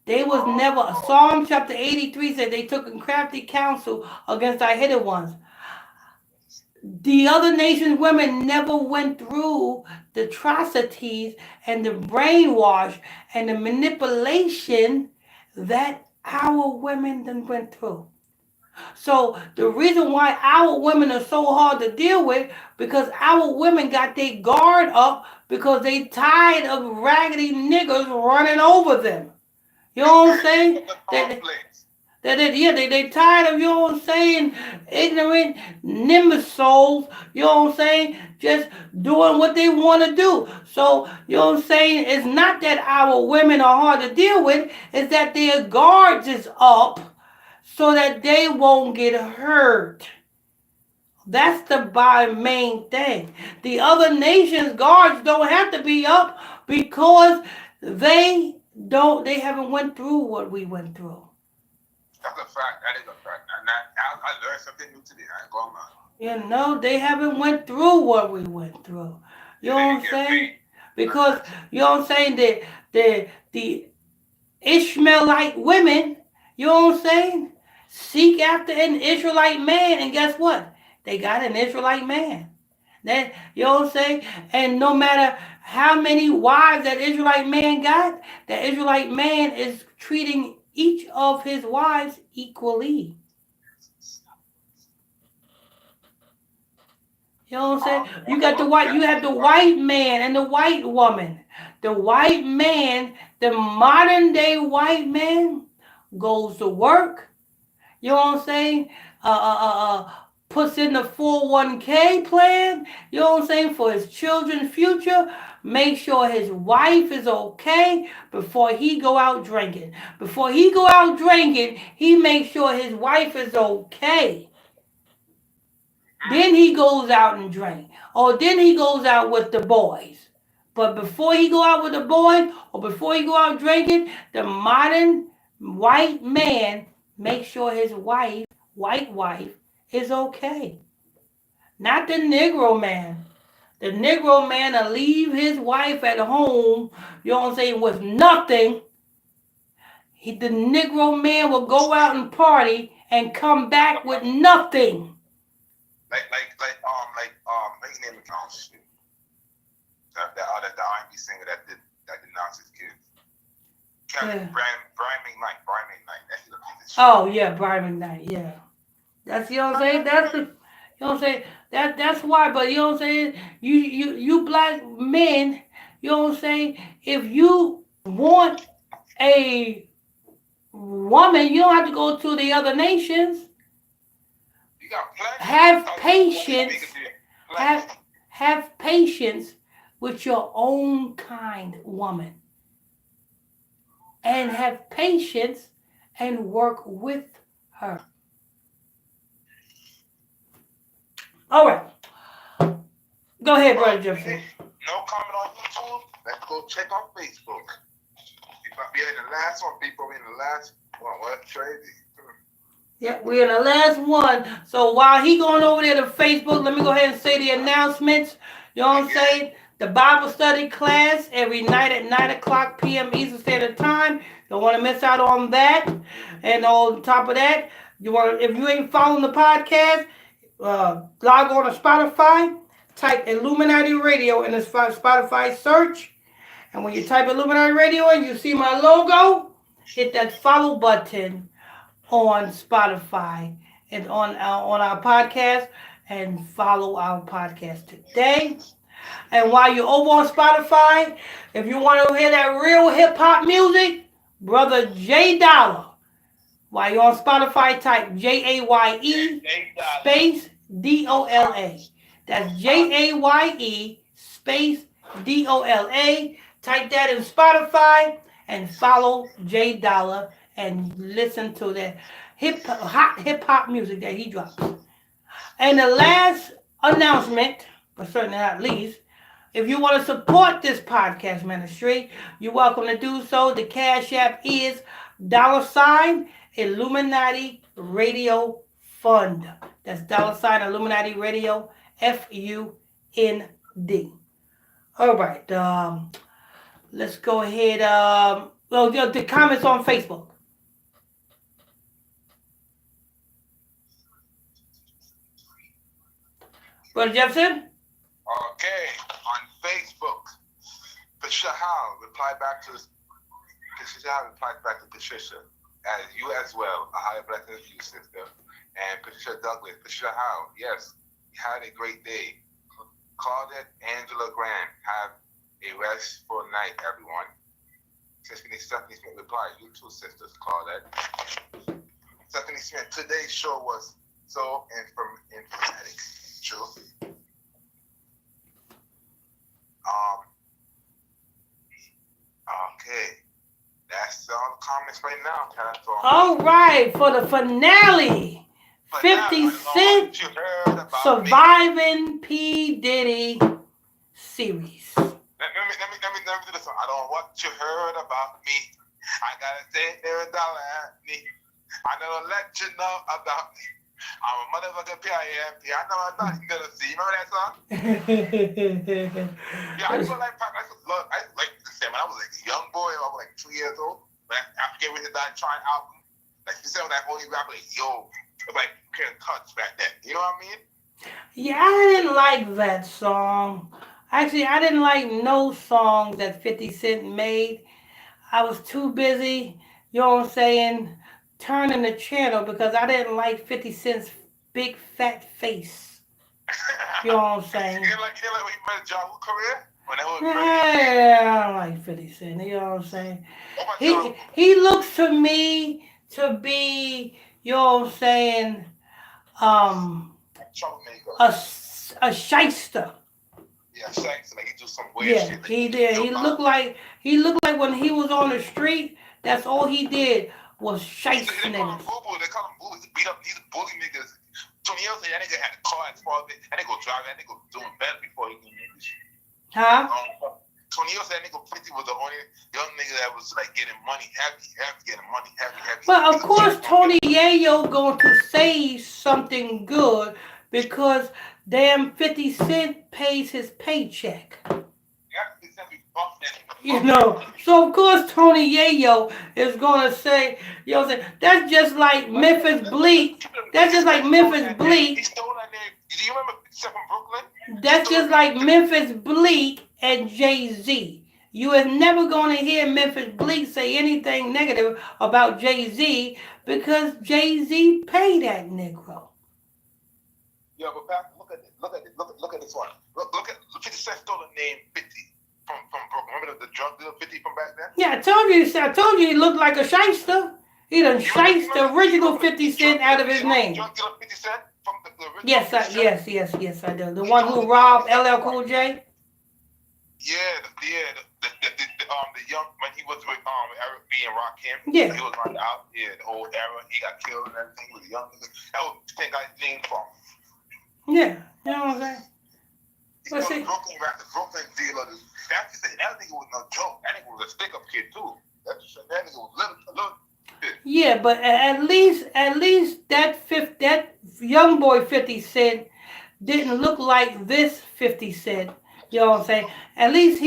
They was never. Psalm chapter 83 said they took a crafty counsel against our hidden ones. The other nations' women never went through the atrocities and the brainwash and the manipulation that our women then went through. So the reason why our women are so hard to deal with, because our women got their guard up because they tired of raggedy niggas running over them. You know what I'm saying? They tired of, you know what I'm saying, ignorant nimbus souls, you know what I'm saying, just doing what they want to do. So, you know what I'm saying, it's not that our women are hard to deal with, it's that their guards is up so that they won't get hurt. That's the main thing. The other nations' guards don't have to be up because they haven't went through what we went through. That's a fact. That is a fact. I learned something new today. I ain't going on. You know, they haven't went through what we went through. You know what I'm saying? Because, you know what I'm saying, the Ishmaelite women, you know what I'm saying, seek after an Israelite man, and guess what? They got an Israelite man. That, you know what I'm saying? And no matter how many wives that Israelite man got, that Israelite man is treating each of his wives equally. You know what I'm saying? You have the white man and the white woman. The white man, the modern day white man, goes to work. You know what I'm saying? Puts in the 401k plan. You know what I'm saying? For his children's future. Make sure his wife is okay before he go out drinking. Before he go out drinking, he makes sure his wife is okay. Then he goes out and drink. Or then he goes out with the boys. But before he go out with the boys, or before he go out drinking, the modern white man makes sure his white wife, is okay. Not the Negro man. The Negro man will leave his wife at home, you know what I'm saying, with nothing. The Negro man will go out and party and come back with nothing. His name is shit. That the R&B singer that denounced his kids. Brian McKnight. Oh yeah, Brian McKnight. Yeah, that's, you know what I'm saying. That's the, you know what I'm saying. That's why. But you know what I'm saying. You black men. You know what I'm saying. If you want a woman, you don't have to go to the other nations. Have patience. Have patience with your own kind, woman, and have patience and work with her. All right. Go ahead, Brother Jefferson. No comment on YouTube. Let's go check on Facebook. We are in the last one, people. We in the last one. What? Crazy. Yeah, we're in the last one. So while he going over there to Facebook, let me go ahead and say the announcements. You know what I'm saying? The Bible study class every night at 9 o'clock p.m. Eastern Standard Time. Don't want to miss out on that. And on top of that, if you ain't following the podcast, log on to Spotify, type Illuminati Radio in the Spotify search. And when you type Illuminati Radio and you see my logo, hit that follow button on Spotify and on our podcast, and follow our podcast today. And while you're over on Spotify, if you want to hear that real hip hop music, Brother J Dollar. While you're on Spotify, type JAYE space DOLA. That's JAYE space DOLA. Type that in Spotify and follow J Dollar and listen to that hot hip hop music that he drops. And the last announcement, but certainly not least, if you want to support this podcast ministry, you're welcome to do so. The Cash App is $Illuminati Radio Fund. That's $Illuminati Radio FUND. All right. Let's go ahead. The comments on Facebook. Brother Jefferson? Okay, on Facebook, Patricia Howe replied back to Patricia, and you as well. A higher blessing to you, sister. And Patricia Douglas, Patricia Howe, yes, you had a great day. Claudette Angela Grant, have a restful night, everyone. Stephanie Smith replied, you too, sisters, Claudette. Stephanie Smith, today's show was so informative. True. Okay. That's all the comments right now, Pastor. All right, for the finale, 50 Cent Surviving P. Diddy series. Let me do this one. I don't know what you heard about me. I gotta say there $1 at me. I never let you know about me. I'm a motherfucking PIMP. I know I'm not gonna see. Remember that song? Yeah, I just like pop. I like to say when I was like a young boy, I was like 2 years old. When after getting ready to die, trying album, like you said, when that only rapper, like yo, it was like couldn't touch back then. You know what I mean? Yeah, I didn't like that song. Actually, I didn't like no songs that 50 Cent made. I was too busy, you know what I'm saying, turning the channel because I didn't like 50 Cent's big fat face. You know what I'm saying? You didn't like when he made a job career? Yeah, I don't like 50 Cent. You know what I'm saying? He looks to me to be, you know what I'm saying, a shyster. Yeah, shyster. Like he do some weird shit. He did. He looked like when he was on the street. That's all he did was shyster niggas. They call him boo. He beat up. He's bully niggas. Tony L said that nigga had a car as far as that nigga drive. That nigga doing better before he can make this shit. Huh? Tony L said that nigga 50 was the only young nigga that was like getting money heavy, getting money heavy. But of course, Tony Yayo going to say something good because damn 50 Cent pays his paycheck. You know, so of course Tony Yayo is gonna say, you know, that's just like Memphis Bleak. That's just like Memphis Bleak. He stole that name. Do you remember from Brooklyn? That's just like Memphis Bleak and Jay-Z. You is never gonna hear Memphis Bleak say anything negative about Jay-Z because Jay-Z paid that Negro. Yeah, but Pat, look at this one. Look at 50 Cent stole the name 50. From Brooklyn. Remember the drug dealer 50 from back then? Yeah, I told you he looked like a shyster. He done shiced the original 50 Cent out of his name. Drug dealer 50 Cent from the original yes, I do. The one who robbed LL Cool J? The young when he was with Eric B and Rakim, Yeah, he was on the out. Yeah, the whole era. He got killed and everything. He was a young nigga. That was the thing I named from. yeah. You know what I'm saying? He But called the see, Brooklyn rap, the Brooklyn dealer. That nigga was no joke. That nigga was a stick up kid too. That nigga was little shit. yeah, but at least that young boy 50 Cent didn't look like this 50 Cent. You know what I'm saying? At least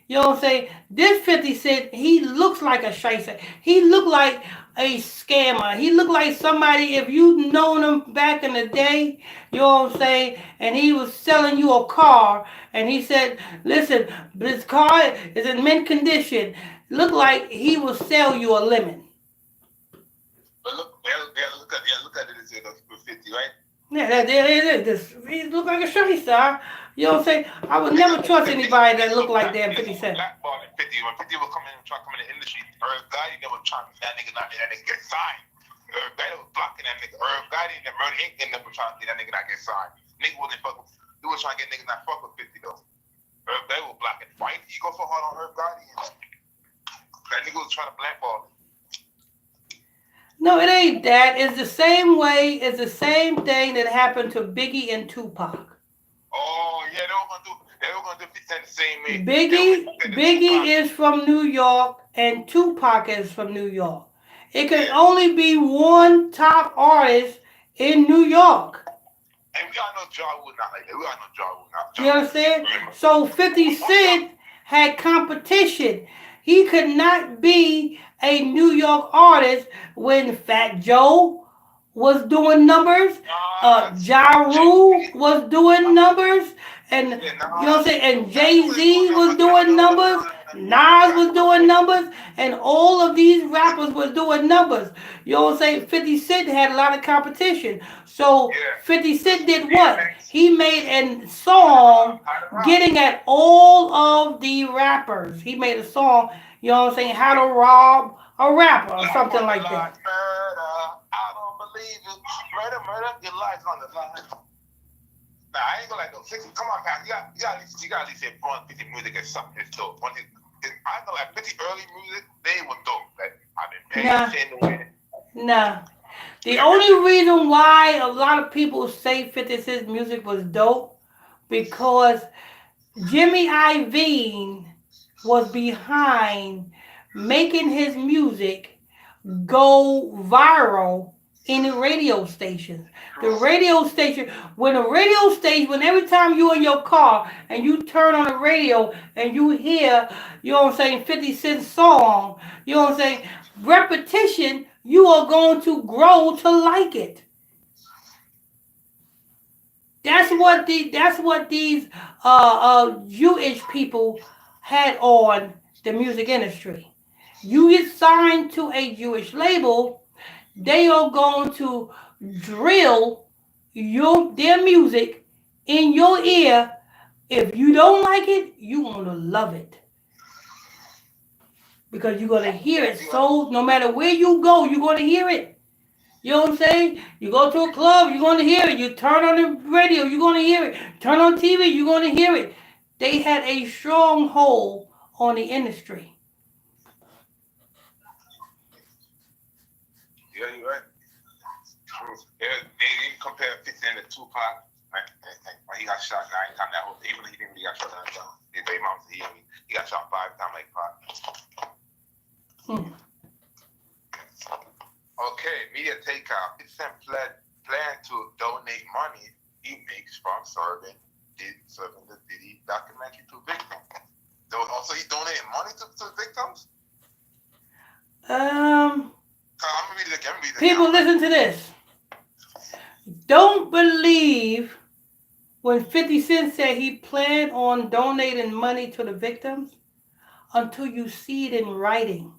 you know what I'm saying? This 50 Cent, he looks like a shyster. He looked like a scammer. He looked like somebody, if you known him back in the day, you know what I'm saying? And he was selling you a car, and he said, listen, this car is in mint condition. Looked like he will sell you a lemon. But look at it as a 50, right? Yeah, he look like a shorty star. You know what I'm saying? I would never Nigga, trust 50, anybody that looked like damn 50 niggas was Cent. blackballing 50. When 50 was coming in, trying to come in the industry, Irv Gotti never trying to that nigga get signed. Irv Gotti was blocking that nigga. Irv Gotti and the Murder Inc. never trying to get that nigga not get signed. Nigga wasn't fuck with, he was trying to get niggas not fuck with 50 though. Irv Gotti was blocking fight. You go so hard on Irv Gotti, that nigga was trying to blackball him. No, it ain't that. It's the same way. It's the same thing that happened to Biggie and Tupac. Oh yeah, they were gonna do 50 Cent the same way. They were Biggie, gonna do Biggie Tupac. is from New York, and Tupac is from New York. It can Yeah. only be one top artist in New York. And we all know Ja Rule not like that. We all know Ja Rule not. You Ja Rule is understand? very much. So 50 What's up? Cent had competition. He could not be a New York artist when Fat Joe was doing numbers, Ja Rule was doing numbers, and Yeah, you know what I'm Nas. saying, and Ja Jay Rule is doing Z was numbers. Ja, doing no, no, numbers, no, no, no. Nas Ja was Rule is doing doing. numbers, and all of these rappers was doing numbers. You know what I'm saying? 50 Cent had a lot of competition. So Yeah. 50 Cent did what? DMX. He made a How to song rock. How to rock. getting at all of the rappers. He made a song, you know what I'm saying, how to rob a rapper or Life something on the like line. that. Murder. I don't believe it. Murder. Your life's on the line. Nah, I ain't gonna like those 60. Come on, Pat. You got at least say Bron 50 music is something is dope. I ain't gonna like 50 early music, they were dope. Like, I've been paying Nah, attention to it. nah. The Like, only reason why a lot of people say 50 Cent's music was dope because Jimmy Iovine was behind making his music go viral in the radio stations. The radio station, when every time you in your car and you turn on the radio and you hear, you know what I'm saying, 50 Cent song, you know what I'm saying, repetition, you are going to grow to like it. That's what these Jewish people had on the music industry. You get signed to a Jewish label, they are going to drill their music in your ear. If you don't like it, you're gonna love it because you're gonna hear it. So no matter where you go, you're gonna hear it. You know what I'm saying? You go to a club, you're gonna hear it. You turn on the radio, you're gonna hear it. Turn on TV, you're gonna hear it. They had a strong hold on the industry. yeah, you're right. Yeah, they compare 50 Cent to Tupac. When he got shot 9 times, even though he didn't really got shot 9 times. They mom said he got shot 5 times like Pac. Hmm. Okay, media takeout. 50 Cent plan to donate money he makes from serving the Diddy documentary to victims. So also he donated money to victims? Um, I'm gonna read it again. People, listen to this. Don't believe when 50 Cent said he planned on donating money to the victims until you see it in writing.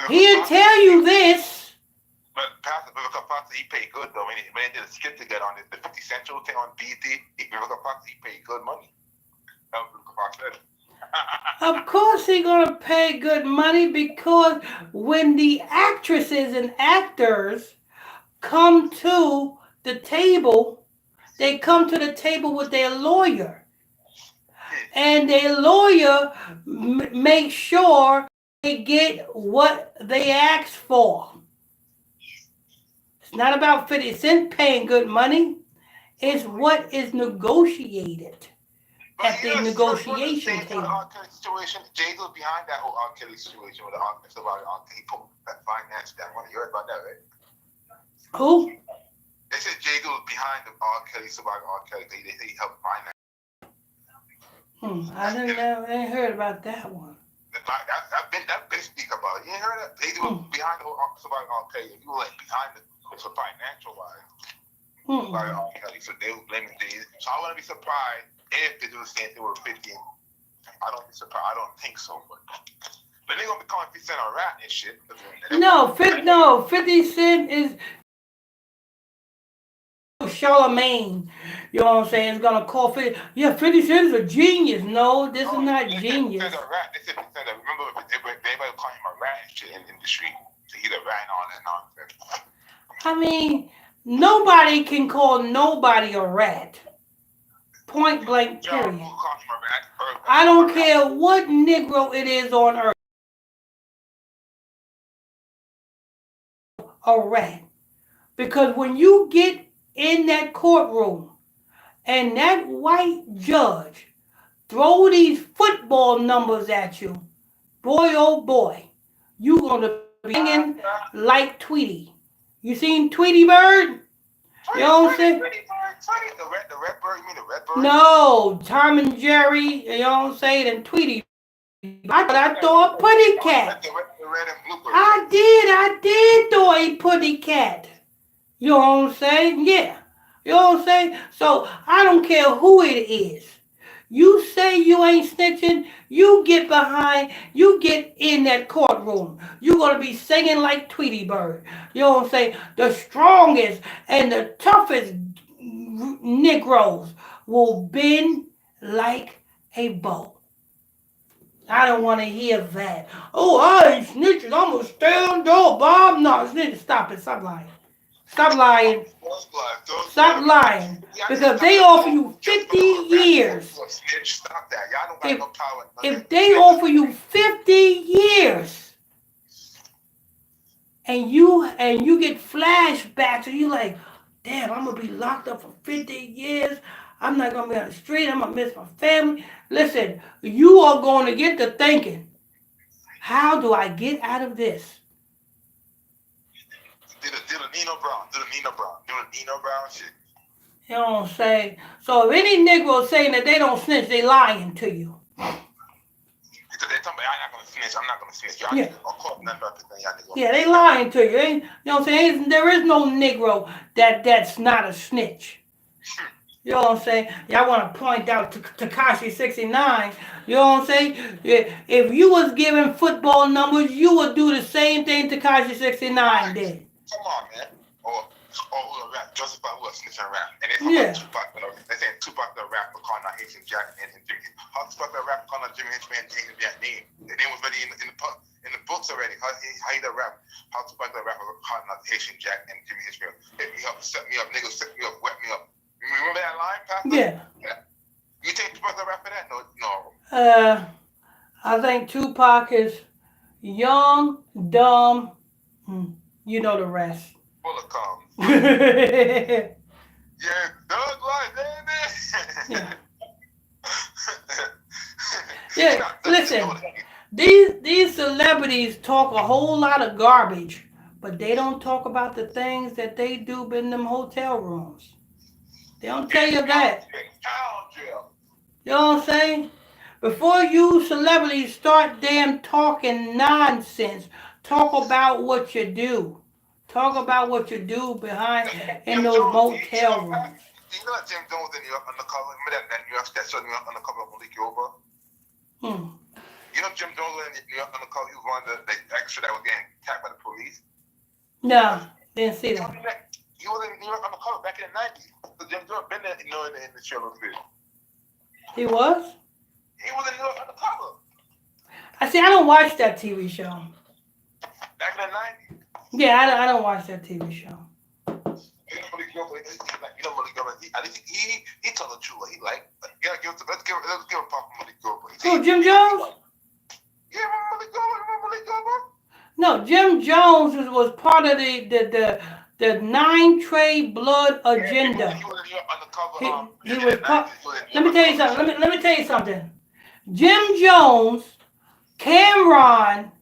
He'll tell you this. But Pastor he paid good though. When they did a skit together on the 50 Central thing on BT, he paid good money. That was what Vivica said. Of course he's gonna pay good money because when the actresses and actors come to the table, they come to the table with their lawyer. and their lawyer make sure they get what they asked for. It's not about 50 Cent paying good money. It's what is negotiated But at you the know, for the negotiation same thing with the R. table. Kelly situation, Jay was behind that whole R. Kelly situation with the R. Kelly. He put that finance that money. You heard about that, right? Who? They said Jay was behind the R. Kelly survivor R. Kelly. They helped finance. I didn't know. I ain't heard about that one. I've been speak about it. You ain't heard that? They was behind the whole survivor R. Kelly. You were like behind the for financial wise. Survivor R. Kelly. So they were blaming Jay. So I wouldn't be surprised if they do the same thing with 50. I don't be surprised. I don't think so, but they're gonna be calling 50 Cent a rat and shit. No, 50 Cent is Charlemagne. You know what I'm saying? It's gonna call 50. Yeah, 50 Cent is a genius. No, this is not genius. They said a rat. They said remember everybody calling him a rat and shit in the street. So he's a rat and all that nonsense. I mean, nobody can call nobody a rat. Point blank, period. I don't care what Negro it is on earth. A rat. Because when you get in that courtroom and that white judge throw these football numbers at you, boy oh boy, you gonna be singing like Tweety. You seen Tweety Bird? You know what I'm saying? The red bird, you mean the red bird? No, Tom and Jerry, you know what I'm saying, and Tweety. I thought a putty cat. The red and blue bird. I did throw a putty cat. You know what I'm saying? Yeah. You know what I'm saying? So I don't care who it is. You say you ain't snitching, you get behind, you get in that courtroom. You're going to be singing like Tweety Bird. You know what I'm saying? The strongest and the toughest Negroes will bend like a bow. I don't want to hear that. Oh, I ain't snitching. I'm going to stay on door, Bob. No, snitching. Stop it. Stop lying. Stop lying. Stop lying. Because they offer you 50 years. If they offer you 50 years and you get flashbacks and you like, damn, I'm gonna be locked up for 50 years. I'm not gonna be on the street. I'm gonna miss my family. Listen, you are going to get to thinking, how do I get out of this? Did a Nino Brown shit. You know what I'm saying? So if any Negro saying that they don't snitch, they lying to you. Because they tell me I'm not gonna snitch. I'm not gonna snitch. Y'all Yeah. I'll call them about the thing. Yeah, they lying to you. You know what I'm saying? There is no Negro that's not a snitch. You know what I'm saying? Y'all want to point out Tekashi 69. You know what I'm saying? If you was giving football numbers, you would do the same thing Tekashi 69 did. Come on, man. Or who a rap? Joseph who a snitch and rap. And they talking about Tupac. They saying Tupac the rap for calling out Haitian Jack and Jimmy. How Tupac the rap calling out Jimmy Hitchman and changing that name? The name was already in the books already. How he the rap? How Tupac the rap for calling out Haitian Jack and Jimmy Hitchman? Hit me up, set me up, niggas set me up, wet me up. You remember that line, Pastor? Yeah. You take Tupac the rap for that? No. I think Tupac is young, dumb. You know the rest. Full of cum. Yeah, Doug like that. Yeah, listen. These celebrities talk a whole lot of garbage, but they don't talk about the things that they do in them hotel rooms. They don't tell you that. You know what I'm saying? Before you celebrities start damn talking nonsense, talk about what you do. Talk about what you do behind in those motel rooms. You know that Jim Jones in New York undercover? Remember that New York that showed New York undercover of Malik Yoba? You know Jim Jones was in New York undercover? He was one of the extra that was getting attacked by the police. No, didn't see that. He was in New York undercover back in the 90s. So Jim Jones been there, in the show a little bit. He was? He was in New York undercover. I don't watch that TV show. Back in the 90s. Yeah, I don't watch that TV show. He told the truth. He like, let's give a pop Who, Jim Jones? Yeah, remember Malik Go? No, Jim Jones was part of the 9 Trey Blood Yeah, agenda. he was in undercover. He In was the part. 90s, he was in Let me tell you undercover something. shit. Let me tell you something. Jim Jones, Cameron,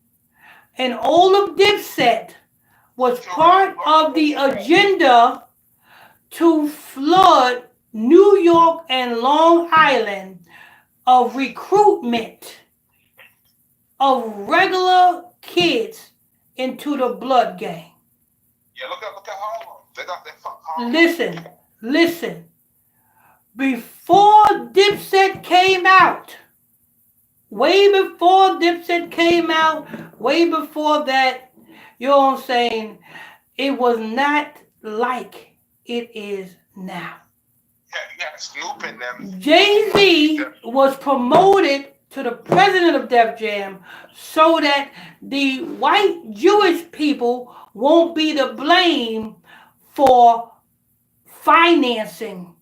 and all of Dipset was part of the agenda to flood New York and Long Island of recruitment of regular kids into the blood gang. Yeah, look at Harlem. They got that fuck Harlem. Listen. Before Dipset came out, way before Dipset came out, way before that, you know what I'm saying, it was not like it is now. Yeah, Snoop and them. Jay-Z was promoted to the president of Def Jam so that the white Jewish people won't be to blame for financing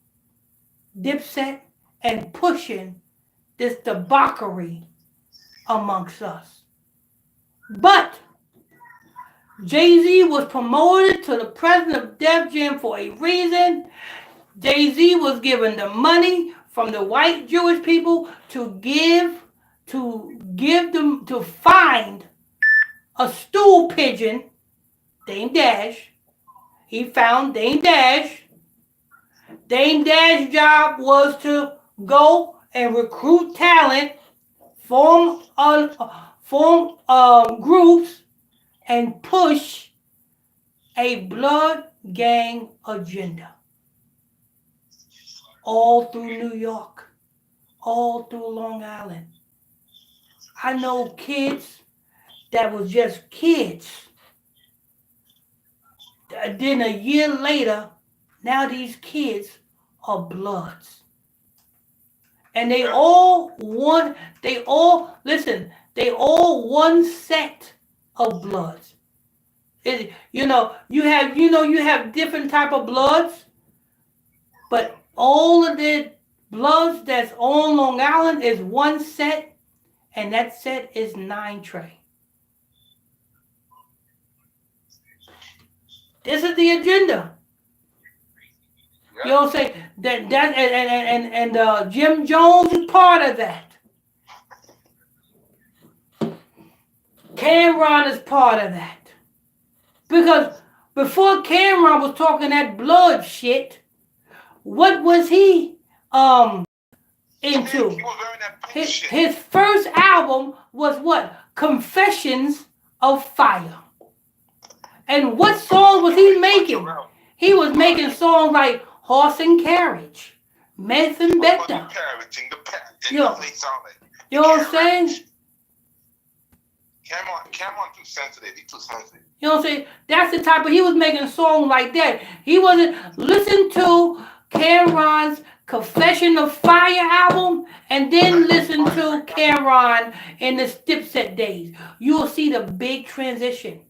Dipset and pushing this debauchery amongst us. But Jay-Z was promoted to the president of Def Jam for a reason. Jay-Z was given the money from the white Jewish people to give them to find a stool pigeon, Dame Dash. He found Dame Dash. Dame Dash's job was to go and recruit talent, form groups, and push a blood gang agenda all through New York, all through Long Island. I know kids that was just kids. Then a year later, now these kids are bloods. And they all one set of bloods. You have different type of bloods, but all of the bloods that's on Long Island is one set, and that set is 9 Trey. This is the agenda. You know what I'm saying? And Jim Jones is part of that. Cameron is part of that. Because before Cameron was talking that blood shit, what was he into? His first album was what? Confessions of Fire. And what song was he making? He was making songs like Horse and Carriage, Meth and Better. You know what I'm saying? Cameron too sensitive. He's too sensitive. You know what I'm saying? That's the type of, he was making songs like that. He wasn't, listen to Cameron's Confession of Fire album and then listen to Cameron in the Dipset days. You will see the big transition.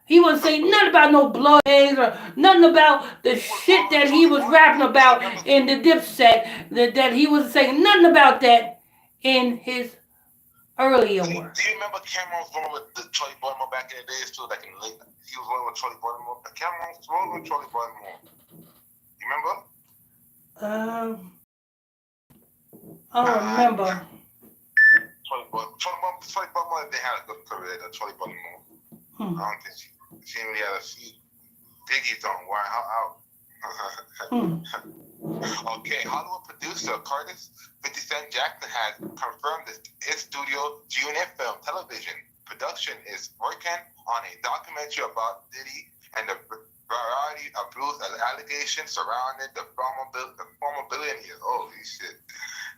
He wasn't saying nothing about no blood eggs or nothing about the shit that he was rapping about in the Dipset. That he was saying nothing about that in his earlier work. Do you remember Cameron was going with the Charlie Baltimore back in the days too? Like in the late, he was rolling with Charlie Baltimore. Cameron was rolling with Charlie Baltimore. You remember? I don't remember. Charlie Baltimore, they had a good career. Charlie Baltimore. I don't think she really had a few Biggie's on. Why? How? Okay, Hollywood producer Curtis 50 Cent Jackson has confirmed that his studio Junior Film Television production is working on a documentary about Diddy and the variety of abuse allegations surrounding the former billionaire. Holy shit.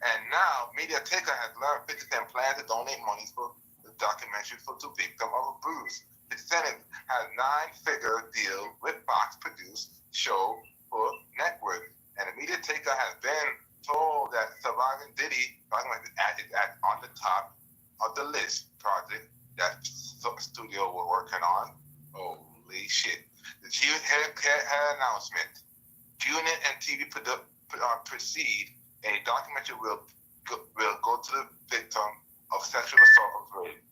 And now, Mediatica has learned 50 Cent plans to donate money for the documentary to victims of abuse. 50 Cent has a 9-figure deal with Fox produced show for network. And the Mediatica has been told that Surviving Diddy is on the top of the list project that studio we're working on. Holy shit. The head announcement. Unit and TV proceed. A documentary will will go to the victim of sexual assault or rape.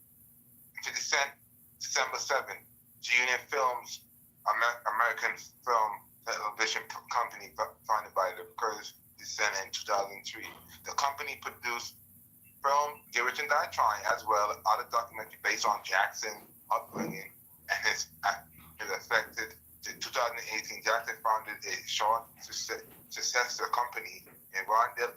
50 Cent, December 7th, G-Unit Films, American film television company founded by the Curtis Descent in 2003. The company produced film Get Rich and Die Trying, as well as other documentaries based on Jackson's upbringing and his affected. In 2018, Jackson founded a short successor company in Rondell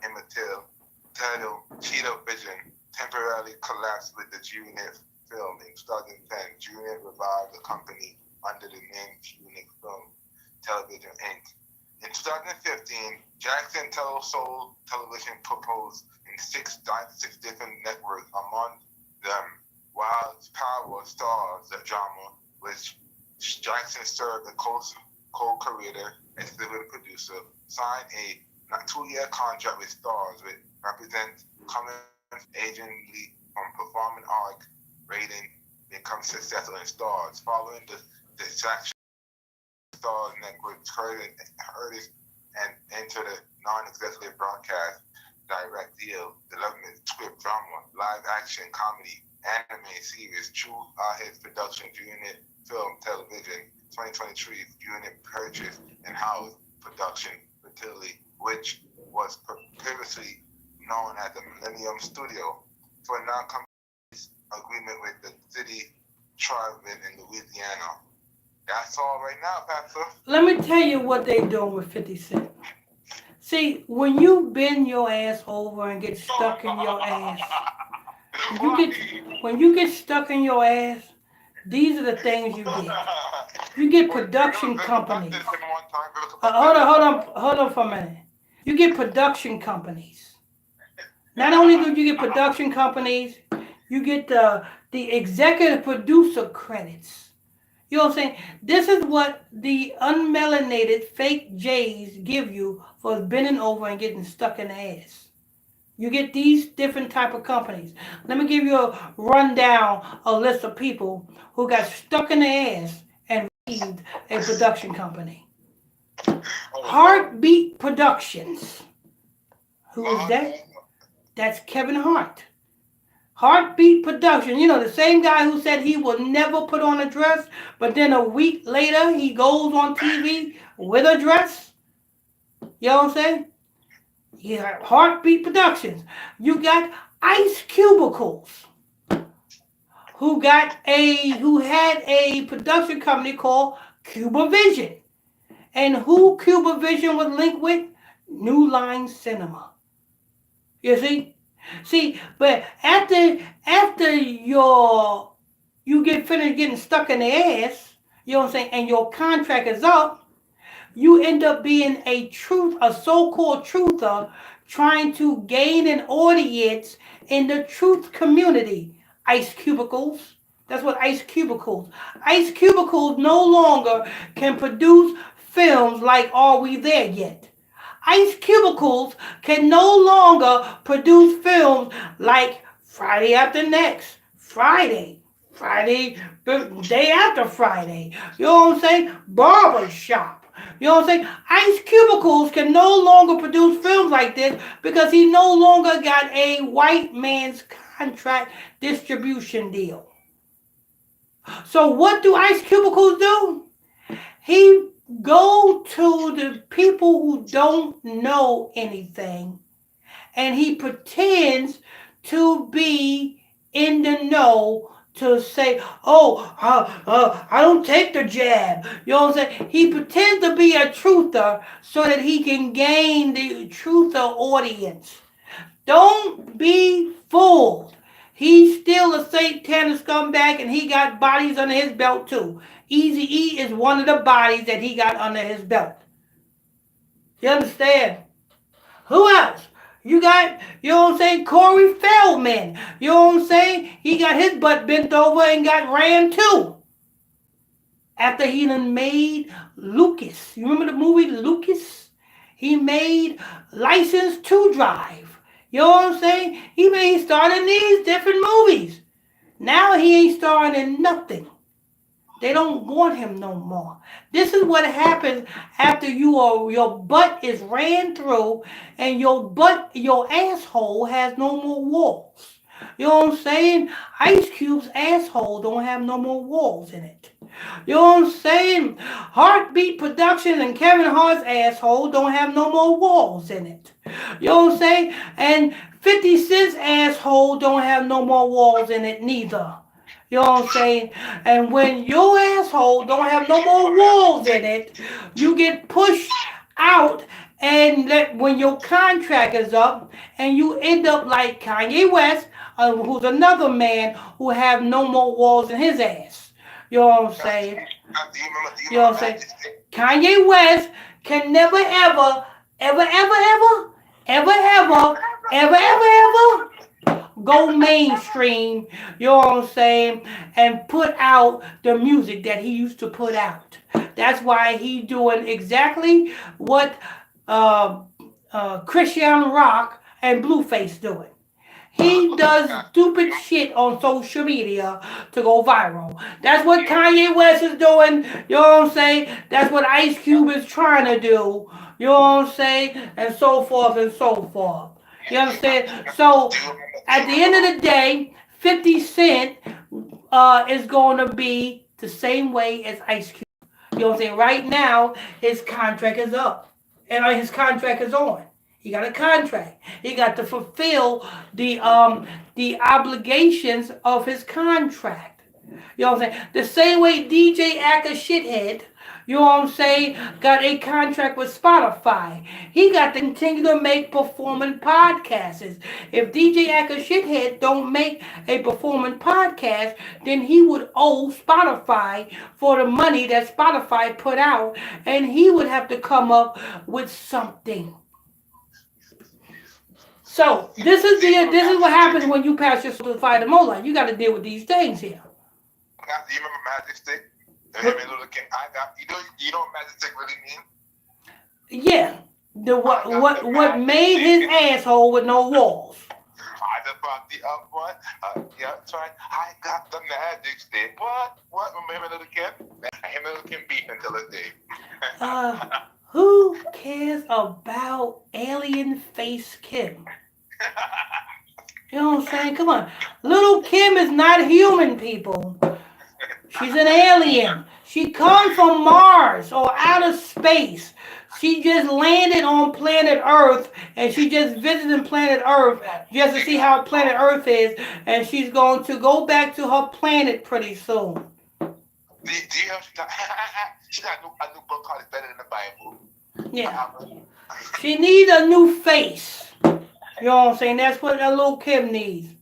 Immaterial titled Cheetah Vision, temporarily collapsed with the G-Unit film. In 2010, G-Unit revived the company under the name G-Unit Film Television Inc. In 2015, Jackson sold television proposed in six different networks, among them Wild Power Stars, the drama, which Jackson served the co-creator, executive producer, signed a 2-year contract with Stars, which represents Cummins' agency from performing art rating become successful in Stars. Following the distraction, Stars network Curtis and into the non-executive broadcast direct deal, development, script, drama, live action, comedy, anime series, True his production unit, film, television, 2023 unit purchase and house production facility, which was previously known as the Millennium Studio, for a non-compete agreement with the Diddy tribe in Louisiana. That's all right now, Pastor. Let me tell you what they doing with 50 Cent. See, when you bend your ass over and get stuck in your ass, when you get stuck in your ass, these are the things you get. You get production companies. Hold on for a minute. You get production companies. Not only do you get production companies, you get the executive producer credits. You know what I'm saying? This is what the unmelanated fake J's give you for bending over and getting stuck in the ass. You get these different type of companies. Let me give you a rundown, a list of people who got stuck in the ass and received a production company. Heartbeat Productions. Who is that? That's Kevin Hart. Heartbeat Production. You know, the same guy who said he would never put on a dress, but then a week later he goes on TV with a dress. You know what I'm saying? Yeah, Heartbeat Productions. You got Ice Cubicles, who had a production company called Cuba Vision. And who Cuba Vision was linked with? New Line Cinema. You see? See, but after you get finished getting stuck in the ass, you know what I'm saying, and your contract is up, you end up being a so-called truther, trying to gain an audience in the truth community. Ice Cubicles. That's what Ice Cubicles. Ice Cubicles no longer can produce films like Are We There Yet? Ice Cubicles can no longer produce films like Friday After Next, Friday, day after Friday. You know what I'm saying? Barbershop. You know what I'm saying? Ice Cubicles can no longer produce films like this because he no longer got a white man's contract distribution deal. So what do Ice Cubicles do? He go to the people who don't know anything and he pretends to be in the know to say, I don't take the jab. You know what I'm saying? He pretends to be a truther so that he can gain the truther audience. Don't be fooled. He's still a satanic scumbag and he got bodies under his belt too. Eazy-E is one of the bodies that he got under his belt. You understand? Who else? You got, you know what I'm saying, Corey Feldman. You know what I'm saying? He got his butt bent over and got ran too. After he done made Lucas. You remember the movie Lucas? He made License to Drive. You know what I'm saying? He starred in these different movies. Now he ain't starring in nothing. They don't want him no more. This is what happens after your butt is ran through and your asshole has no more walls. You know what I'm saying? Ice Cube's asshole don't have no more walls in it. You know what I'm saying? Heartbeat Productions and Kevin Hart's asshole don't have no more walls in it. You know what I'm saying? And 50 Cent's asshole don't have no more walls in it neither. You know what I'm saying? And when your asshole don't have no more walls in it, you get pushed out and when your contract is up and you end up like Kanye West, who's another man who have no more walls in his ass. You know what I'm saying? Do you You know remember what I'm saying? Magic Stick? Kanye West can never ever, ever, ever, ever, ever, ever, ever, ever, ever go mainstream, you know what I'm saying, and put out the music that he used to put out. That's why he doing exactly what uh, Christian Rock and Blueface doing. He does stupid shit on social media to go viral. That's what Kanye West is doing. You know what I'm saying? That's what Ice Cube is trying to do. You know what I'm saying? And so forth and so forth. You understand? So at the end of the day, 50 Cent is going to be the same way as Ice Cube. You know what I'm saying? Right now, his contract is up. And his contract is on. He got a contract. He got to fulfill the obligations of his contract. You know what I'm saying? The same way DJ Acker Shithead, you know what I'm saying, got a contract with Spotify. He got to continue to make performing podcasts. If DJ Acker Shithead don't make a performing podcast, then he would owe Spotify for the money that Spotify put out, and he would have to come up with something. So this is what happens when you pass your soul to the fire of the Moonlight. You got to deal with these things here. Do you remember Magic Stick? Him What? and Little Kim. You know what Magic Stick really mean? Yeah, the I got the what magic made his stick. asshole with no walls. I just brought the up one. Yeah, that's right. I got the magic stick. What? What? Remember him and Little Kim? Him and Little Kim beef until this day. Uh, who cares about alien face Kim? You know what I'm saying? Come on, little Kim is not human, people. She's an alien. She comes from Mars or outer space. She just landed on planet Earth and she just visited planet Earth just to see how planet Earth is. And she's going to go back to her planet pretty soon. Do you know she got a new book called It's Better Than the Bible? Yeah. She needs a new face. You know what I'm saying? That's what a little Kim needs.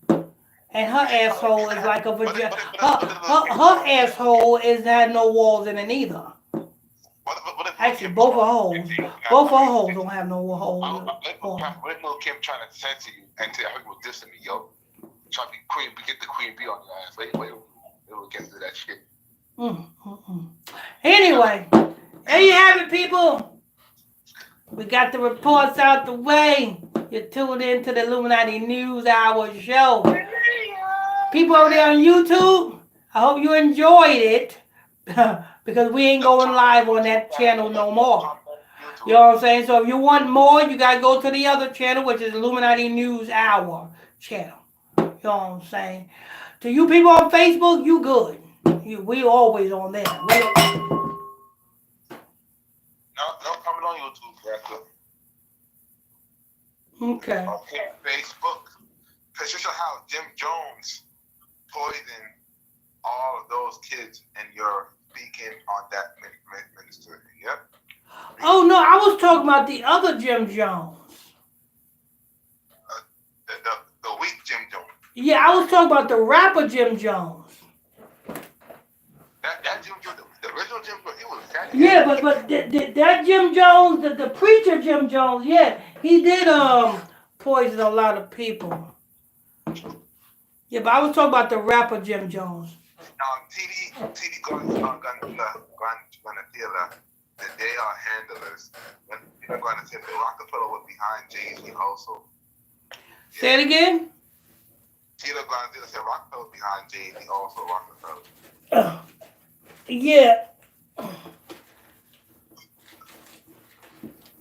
And her asshole is like a vagina. Her asshole is had no walls in it either. Actually, both her holes. Both her holes don't have no holes. What if Lil Kim trying to censor you and tell her you dissing me, yo? Trying to be queen, get the queen bee on your ass. Wait, it'll get to that shit. Anyway, there you have it, people. We got the reports out the way. You're tuned in to the Illuminati News Hour show. People over there on YouTube, I hope you enjoyed it. Because we ain't going live on that channel no more. You know what I'm saying? So if you want more, you got to go to the other channel, which is Illuminati News Hour channel. You know what I'm saying? To you people on Facebook, you good. We always on there. No, coming on YouTube, Director. Okay. Okay, Facebook. Patricia House, Jim Jones poisoned all of those kids, and you're speaking on that ministry. Yep. Oh, no, I was talking about the other Jim Jones. The weak Jim Jones. Yeah, I was talking about the rapper Jim Jones. That Jim Jones, the original Jim Jones, he was fat. Yeah, but that Jim Jones, the preacher Jim Jones, yeah, he did poison a lot of people. Yeah, but I was talking about the rapper Jim Jones. TD gonna feel that they are handlers. When they're going to say the Rockefeller was behind Jay-Z also. Yeah. Say it again. TD gonna say Rockefeller was behind Jay-Z also. Rockefeller. Yeah.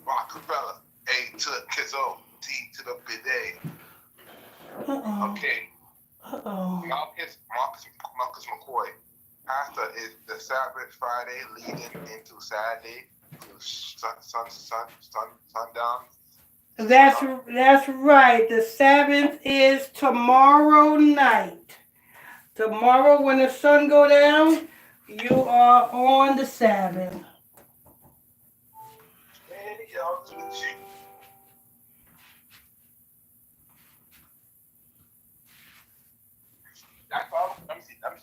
Rockefeller, A to the Kizzo, T to the bidet. Uh-oh. Okay. Uh-oh. Marcus McCoy. Pastor is the Sabbath Friday leading into Saturday to sundown. That's right. The Sabbath is tomorrow night. Tomorrow when the sun go down, you are on the Sabbath. That's all. Let me see. Live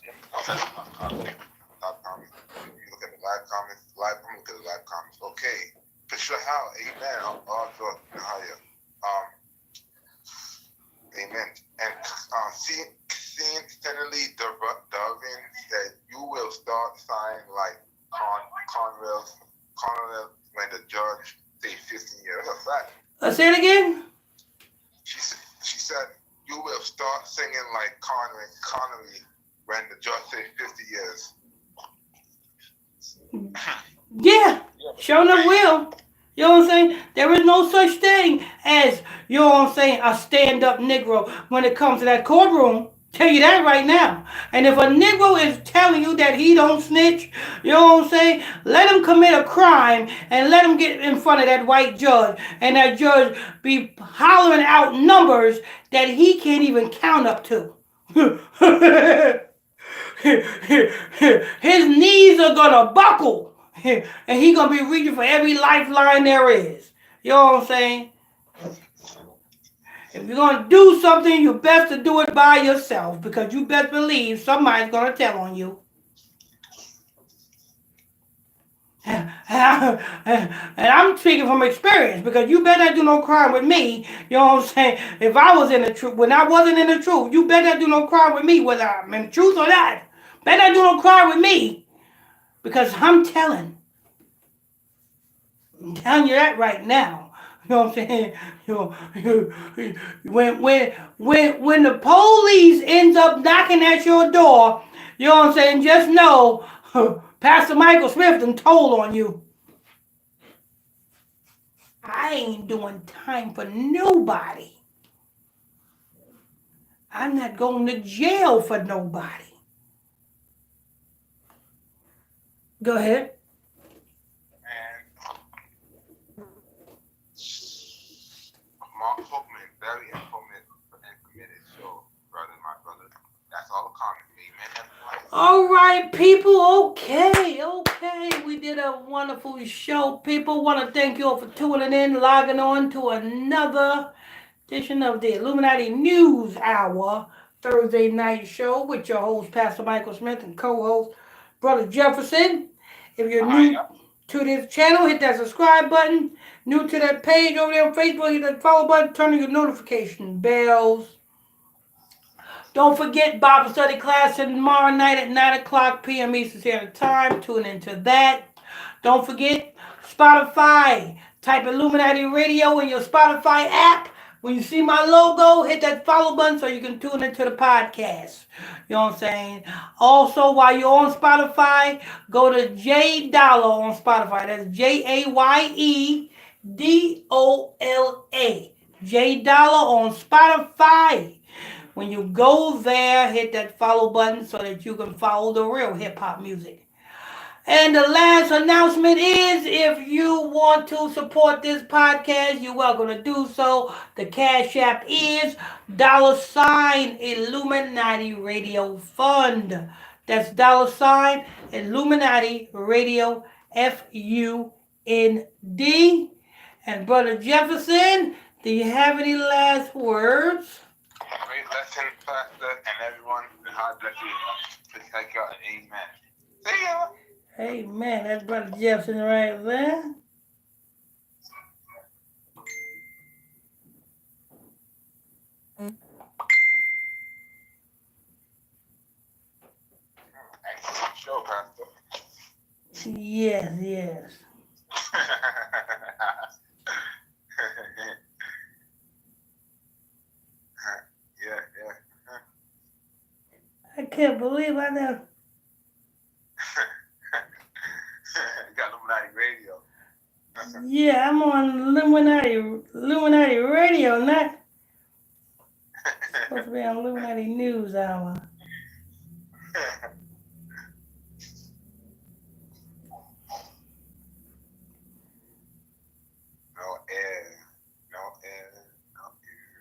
comments. You look at the live comments. I'm looking at the live comments. Okay. Patricia Howe, amen. Also, Nahaya. Amen. And seeing steadily Darvin that you will start signing like Conrail when the judge say 15 years. That's a fact. Say it again. She said you will start singing like Connery when the judge say 50 years. Yeah. Sure enough will. You know what I'm saying? There is no such thing as, you know what I'm saying, a stand-up Negro when it comes to that courtroom. Tell you that right now. And if a Negro is telling you that he don't snitch, you know what I'm saying, let him commit a crime and let him get in front of that white judge. And that judge be hollering out numbers that he can't even count up to. His knees are gonna buckle. And he gonna be reaching for every lifeline there is. You know what I'm saying? If you're gonna do something, you best to do it by yourself because you best believe somebody's gonna tell on you. And I'm speaking from experience because you better not do no crime with me. You know what I'm saying? If I was in the truth, when I wasn't in the truth, you better not do no crime with me, whether I'm in the truth or not. Better not do no crime with me because I'm telling you that right now. You know what I'm saying? When the police ends up knocking at your door, you know what I'm saying? Just know, Pastor Michael Smith done told on you. I ain't doing time for nobody. I'm not going to jail for nobody. Go ahead. And Mark Hookman, very informative and committed. So, my brother, that's all the comments. Amen. All right, people. Okay. We did a wonderful show. People, want to thank you all for tuning in, logging on to another edition of the Illuminati News Hour Thursday night show with your host, Pastor Michael Smith, and co-host, Brother Jefferson. If you're new to this channel, hit that subscribe button. New to that page over there on Facebook, hit that follow button, turn on your notification bells. Don't forget Bible study class tomorrow night at 9 o'clock p.m. Eastern Standard Time. Tune into that. Don't forget Spotify. Type Illuminati Radio in your Spotify app. When you see my logo, hit that follow button so you can tune into the podcast. You know what I'm saying? Also, while you're on Spotify, go to J Dollar on Spotify. That's JAYEDOLA. J Dollar on Spotify. When you go there, hit that follow button so that you can follow the real hip hop music. And the last announcement is if you want to support this podcast, you're welcome to do so. The Cash App is $Illuminati Radio Fund. That's $Illuminati Radio FUND. And Brother Jefferson, do you have any last words? Great lesson, Pastor, and everyone. And God bless you. Thank you, and amen. See ya. Amen. That's Brother Jefferson right there. Excellent show, Pastor. Yes. Yeah. I can't believe I never. Yeah, I'm on Illuminati Radio, not supposed to be on Illuminati News Hour. No air. No air. No air.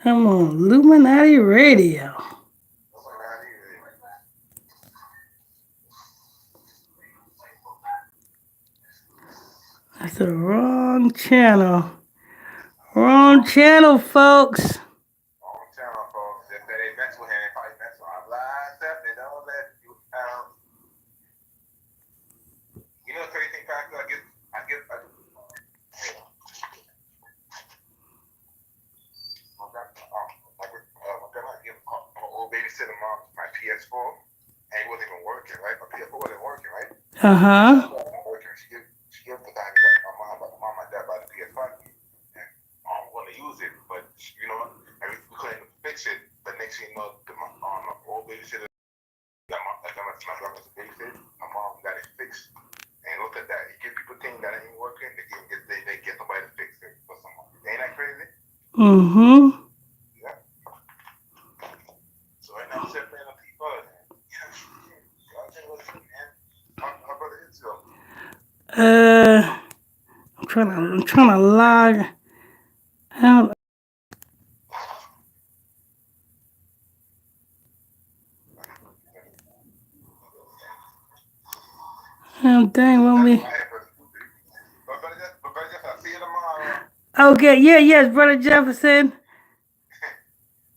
I'm on Illuminati Radio. That's the wrong channel. Wrong channel, folks. Wrong channel, folks. If they mess with him, they probably mess with our blind stuff. They don't let you out. You know, crazy thing, Pastor, I my grandma gave my old babysitter mom my PS4, and it wasn't even working, right? My PS4 wasn't working, right? Working. She gave the guy that my mom and dad bought the PS5, and I'm going to use it, but you know, we couldn't fix it. But next thing you know, my old babysitter got my grandma's babysitter. My mom got it fixed. And look at that. You give people things that ain't working, they get somebody to fix it for someone. Ain't that crazy? Mm-hmm. Yeah. So right now I'm sitting playing on people. Yeah. Y'all think what's up, man? How about it yourself? I'm trying to log out. Oh, dang, when we... But brother Jeff, I'll see you tomorrow. Okay, yes, Brother Jefferson.